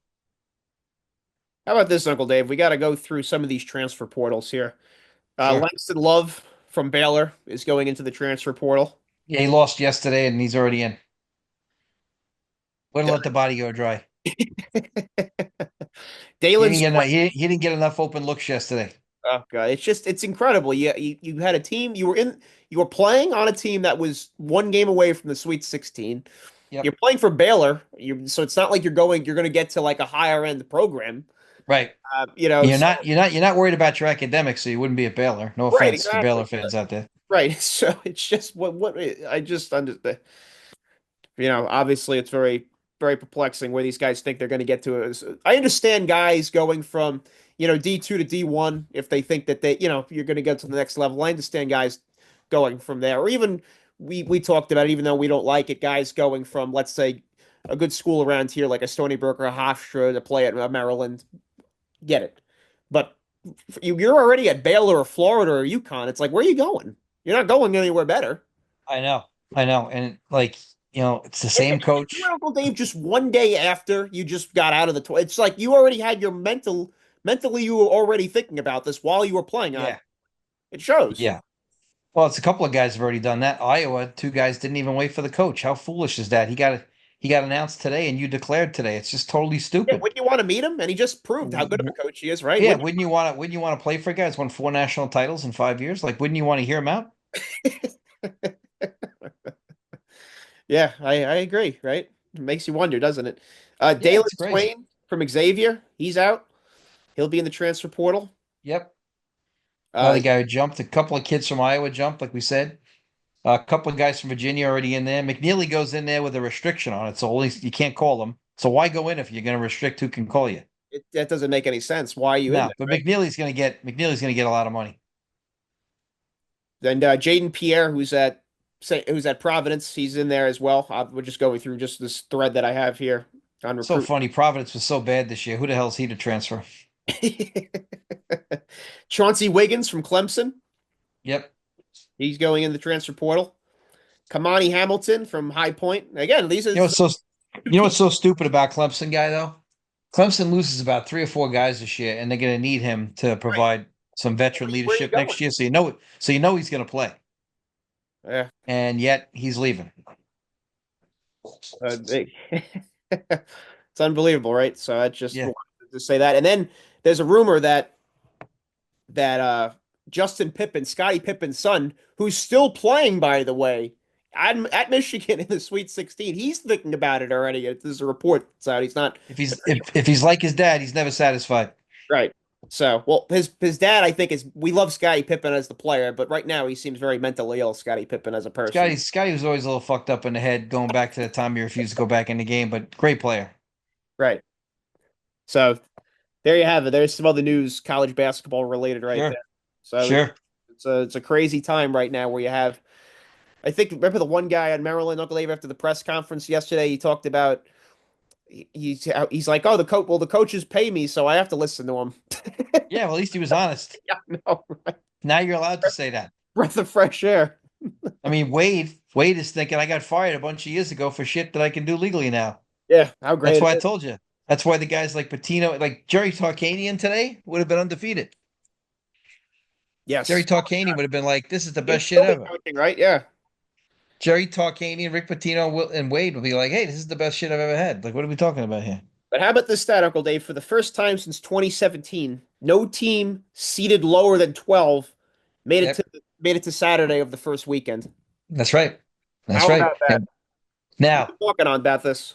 How about this, Uncle Dave? We got to go through some of these transfer portals here. Sure. Langston Love from Baylor is going into the transfer portal. Yeah, he lost yesterday and he's already in. Way to let the body go dry. He Dalen didn't get enough, Swain. he didn't get enough open looks yesterday. Oh God, it's incredible. You had a team. You were playing on a team that was one game away from the Sweet 16. You're Yep. playing for Baylor. So it's not like you're going to get to like a higher end program. Right. So You're not worried about your academics, so you wouldn't be at Baylor. No right, offense to exactly. Baylor fans out there. Right. So it's just what I just understand. Obviously it's very, very perplexing where these guys think they're going to get to. I understand guys going from, D2 to D1 if they think that you're going to get to the next level. I understand guys going from there, or even we talked about it, even though we don't like it, guys going from, let's say, a good school around here like a Stony Brook or a Hofstra to play at Maryland. Get it. But you're already at Baylor or Florida or UConn. It's like, where are you going? You're not going anywhere better. I know. I know. And like, it's the If, same if you were coach. Uncle Dave just one day after you just got out of the toy, it's like you already had your mentally you were already thinking about this while you were playing on. Yeah. It shows. Yeah. Well, it's a couple of guys have already done that. Iowa, two guys didn't even wait for the coach. How foolish is that? He got announced today and you declared today. It's just totally Yeah, stupid. wouldn't you want to meet him? And he just proved how good of a coach he is, right? Yeah, Wouldn't wouldn't you want to play for a guy who's won 4 national titles in 5 years? Like, wouldn't you want to hear him out? you? Yeah, I agree, right? It makes you wonder, doesn't it? Yeah, Dalen it's crazy. Swain from Xavier, he's out. He'll be in the transfer portal. Yep. Uh, Another guy who jumped. A couple of kids from Iowa jumped, like we said. A couple of guys from Virginia already in there. McNeely goes in there with a restriction on it, so only you can't call them. So why go in if you're going to restrict who can call you? that doesn't make any sense. Why are you in No, there, but right? McNeely's going to get a lot of money. And Jaden Pierre, who's at Providence, he's in there as well. We're just going through just this thread that I have here on So recruit. funny. Providence was so bad this year. Who the hell is he to transfer? Chauncey Wiggins from Clemson, Yep. he's going in the transfer portal. Kamani Hamilton from High Point. Again, these are You know what's so two you know teams. what's so stupid about Clemson guy though? Clemson loses about 3 or 4 guys this year, and they're going to need him to Right. provide some veteran Where are you leadership going? next year. So you know he's going to play, Yeah. and yet he's leaving. They- it's unbelievable, right? So I just Yeah. wanted to say that. And then there's a rumor that Justin Pippen, Scottie Pippen's son, who's still playing, by the way, at Michigan in the Sweet 16, he's thinking about it already. There's a report that's out. He's not If he's like his dad, he's never satisfied. right. So, well, his dad, I think, is we love Scottie Pippen as the player, but right now he seems very mentally ill, Scottie Pippen as a person. Scotty was always a little fucked up in the head going back to the time he refused to go back in the game, but great player. Right. So there you have it. There's some other news, college basketball related, right Sure. there. So Sure. it's a crazy time right now where you have. I think remember the one guy at Maryland, Uncle Dave, after the press conference yesterday, he talked about he's like, oh, the coaches pay me, so I have to listen to him. Yeah, well, at least he was honest. Yeah, no, right. Now you're allowed to say that. Breath of fresh air. I mean, Wade is thinking I got fired a bunch of years ago for shit that I can do legally now. Yeah, how That's great it why I is. told you. That's why the guys like Patino, like Jerry Tarkanian today would have been undefeated. Jerry Yes. Tarkanian would have been like, this is the He'd best shit still be ever. coaching, right? Yeah. Jerry Tarkanian, Rick Pitino, and Wade would be like, hey, this is the best shit I've ever had. Like, what are we talking about here? But how about this stat, Uncle Dave? For the first time since 2017, no team seeded lower than 12 Yep. made it to Saturday of the first weekend. That's right. That's How right. about that? And We've now, been talking on about this.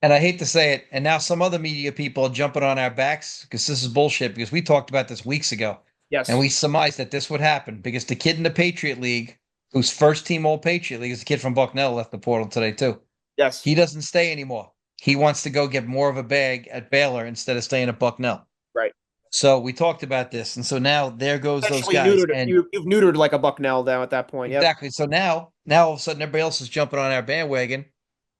and I hate to say it, and now some other media people are jumping on our backs because this is bullshit because we talked about this weeks ago and Yes. we surmised that this would happen because the kid in the Patriot League, who's first team All Patriot League, is the kid from Bucknell left the portal today too. Yes. He doesn't stay anymore. He wants to go get more of a bag at Baylor instead of staying at Bucknell. Right. So we talked about this, and so now there goes those Essentially guys. neutered And you've neutered like a Bucknell down at that point. Yep. exactly. So now all of a sudden everybody else is jumping on our bandwagon.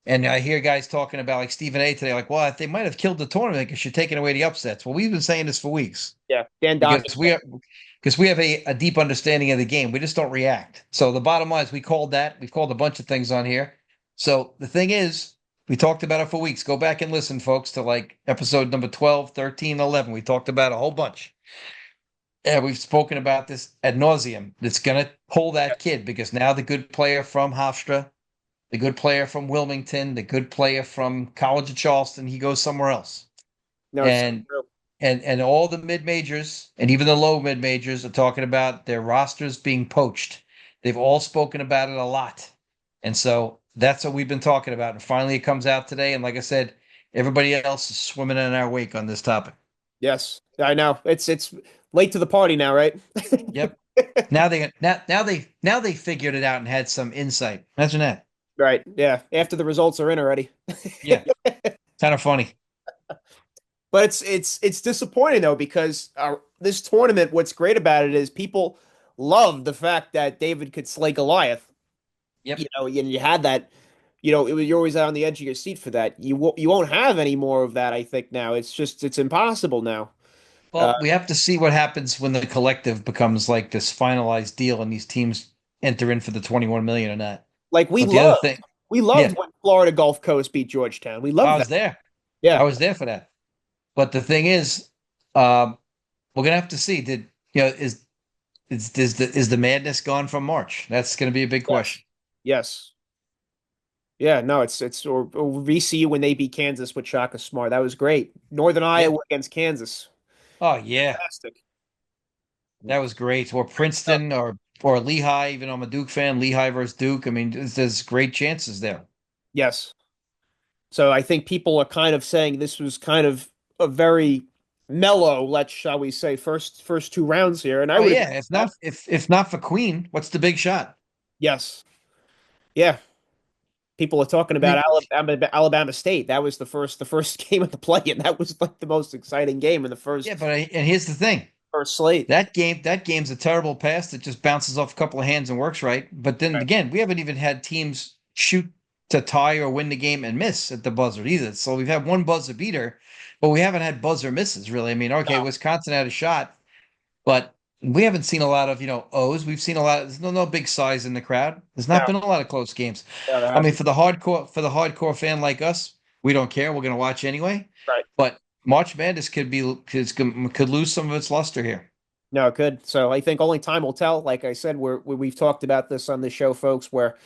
And I hear guys talking about like Stephen A today, like, well, they might have killed the tournament because you're taking away the upsets. Well, we've been saying this for weeks Yeah. Dan because Docker's we have a deep understanding of the game. We just don't react. So the bottom line is we called that. We've called a bunch of things on here. So the thing is, we talked about it for weeks. Go back and listen, folks, to like episode number 12, 13, 11. We talked about a whole bunch. Yeah, we've spoken about this ad nauseum. It's going to pull that kid because now the good player from Hofstra, the good player from Wilmington, the good player from College of Charleston, he goes somewhere else. no, it's so And true. and all the mid majors and even the low mid majors are talking about their rosters being poached. They've all spoken about it a lot. And so that's what we've been talking about. And finally it comes out today. And like I said, everybody else is swimming in our wake on this topic. Yes. I know. It's late to the party now, right? Yep. Now they figured it out and had some insight. Imagine that. Right. Yeah. After the results are in already. Yeah. Kind of funny. But it's disappointing though because this tournament, what's great about it is people love the fact that David could slay Goliath. Yep. And you had that. You're always on the edge of your seat for that. You won't have any more of that. I think now it's impossible now. Uh, Well, we have to see what happens when the collective becomes like this finalized deal and these teams enter in for the 21 million or not. like But the other thing, we yeah, loved when Florida Gulf Coast beat Georgetown. We I loved that. was there. I Yeah. was there for that. But the thing is, we're gonna have to see. Did you know is the madness gone from March? That's gonna be a big Yes. question. Yes. Yeah. No. Or VCU when they beat Kansas with Shaka Smart. That was great. Northern Yeah. Iowa against Kansas. Oh yeah, Fantastic. that was great. Or Princeton or Lehigh. Even though I'm a Duke fan, Lehigh versus Duke. I mean, there's great chances there. Yes. So I think people are kind of saying this was kind of a very mellow, let's shall we say, first two rounds here, and I Oh would agree yeah, with that. if not for Queen, what's the big shot? Yes, yeah. People are talking I mean, about Alabama State. That was the first game of the play, and that was like the most exciting game in the yeah, first and here's the thing. first slate. That game's a terrible pass that just bounces off a couple of hands and works right. But then Right. again, we haven't even had teams shoot to tie or win the game and miss at the buzzer either. So we've had one buzzer beater, but we haven't had buzzer misses really. I mean, okay, No, Wisconsin had a shot, but we haven't seen a lot of, O's. We've seen a lot of, there's no big size in the crowd. There's not no, been a lot of close games. no, there I mean, hasn't. for the hardcore fan like us, we don't care. We're going to watch anyway. Right. But March Madness could lose some of its luster here. No, it could. So I think only time will tell. Like I said, we've talked about this on the show, folks, where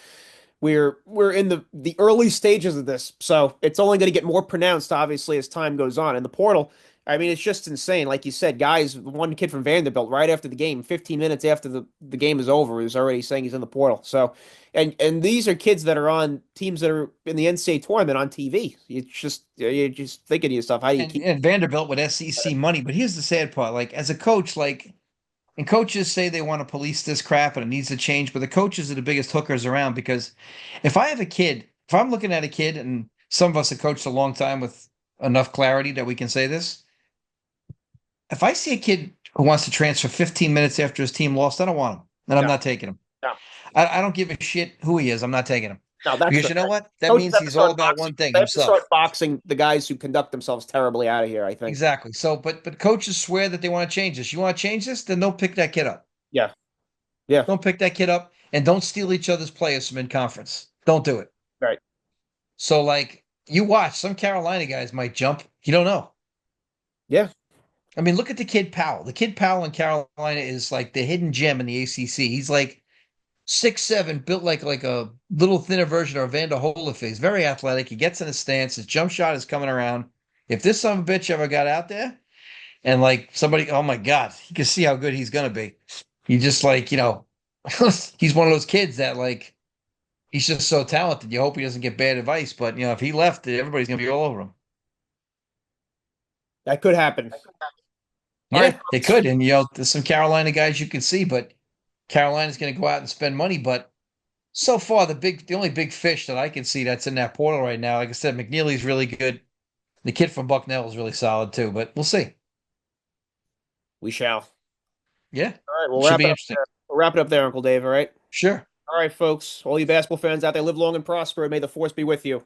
we're in the early stages of this, so it's only going to get more pronounced, obviously, as time goes on. And the portal, I mean, it's just insane. Like you said, guys, one kid from Vanderbilt, right after the game, 15 minutes after the game is over, is already saying he's in the portal. So, and these are kids that are on teams that are in the NCAA tournament on TV. You're just thinking to yourself, how do you keep? And Vanderbilt with SEC money. But here's the sad part: like as a coach, like and coaches say they want to police this crap and it needs to change, but the coaches are the biggest hookers around because if I have a kid, if I'm looking at a kid, and some of us have coached a long time with enough clarity that we can say this, if I see a kid who wants to transfer 15 minutes after his team lost, I don't want him, and I'm No, not taking him. no, I don't give a shit who he is. I'm not taking him no. That's because the you know thing. what? That Coaches means have to he's all start about boxing. one thing They have to himself. start boxing the guys who conduct themselves terribly out of here, I think. Exactly. So, but coaches swear that they want to change this. You want to change this? Then don't pick that kid up. Yeah, yeah, Don't pick that kid up and don't steal each other's players from in conference. Don't do it. right. So, like, you watch, some Carolina guys might jump. You don't know. Yeah, I mean, look at the kid Powell. The kid Powell in Carolina is like the hidden gem in the ACC. He's like 6'7", built like a little thinner version of Evander Holyfield. He's very athletic. He gets in a stance. His jump shot is coming around. If this son of a bitch ever got out there and like somebody, oh my God, you can see how good he's gonna be. He just like, he's one of those kids that like he's just so talented. You hope he doesn't get bad advice, but if he left, everybody's gonna be all over him. that could happen. All right, Yeah, they could. And there's some Carolina guys you can see, but Carolina's gonna go out and spend money. But so far, the only big fish that I can see that's in that portal right now, like I said, McNeely's really good. The kid from Bucknell is really solid too, but we'll see. we shall. Yeah, All right, we'll should wrap be it up interesting. there. We'll wrap it up there, Uncle Dave. All right. Sure. All right, folks. All you basketball fans out there, live long and prosper, and may the force be with you.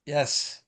Yes.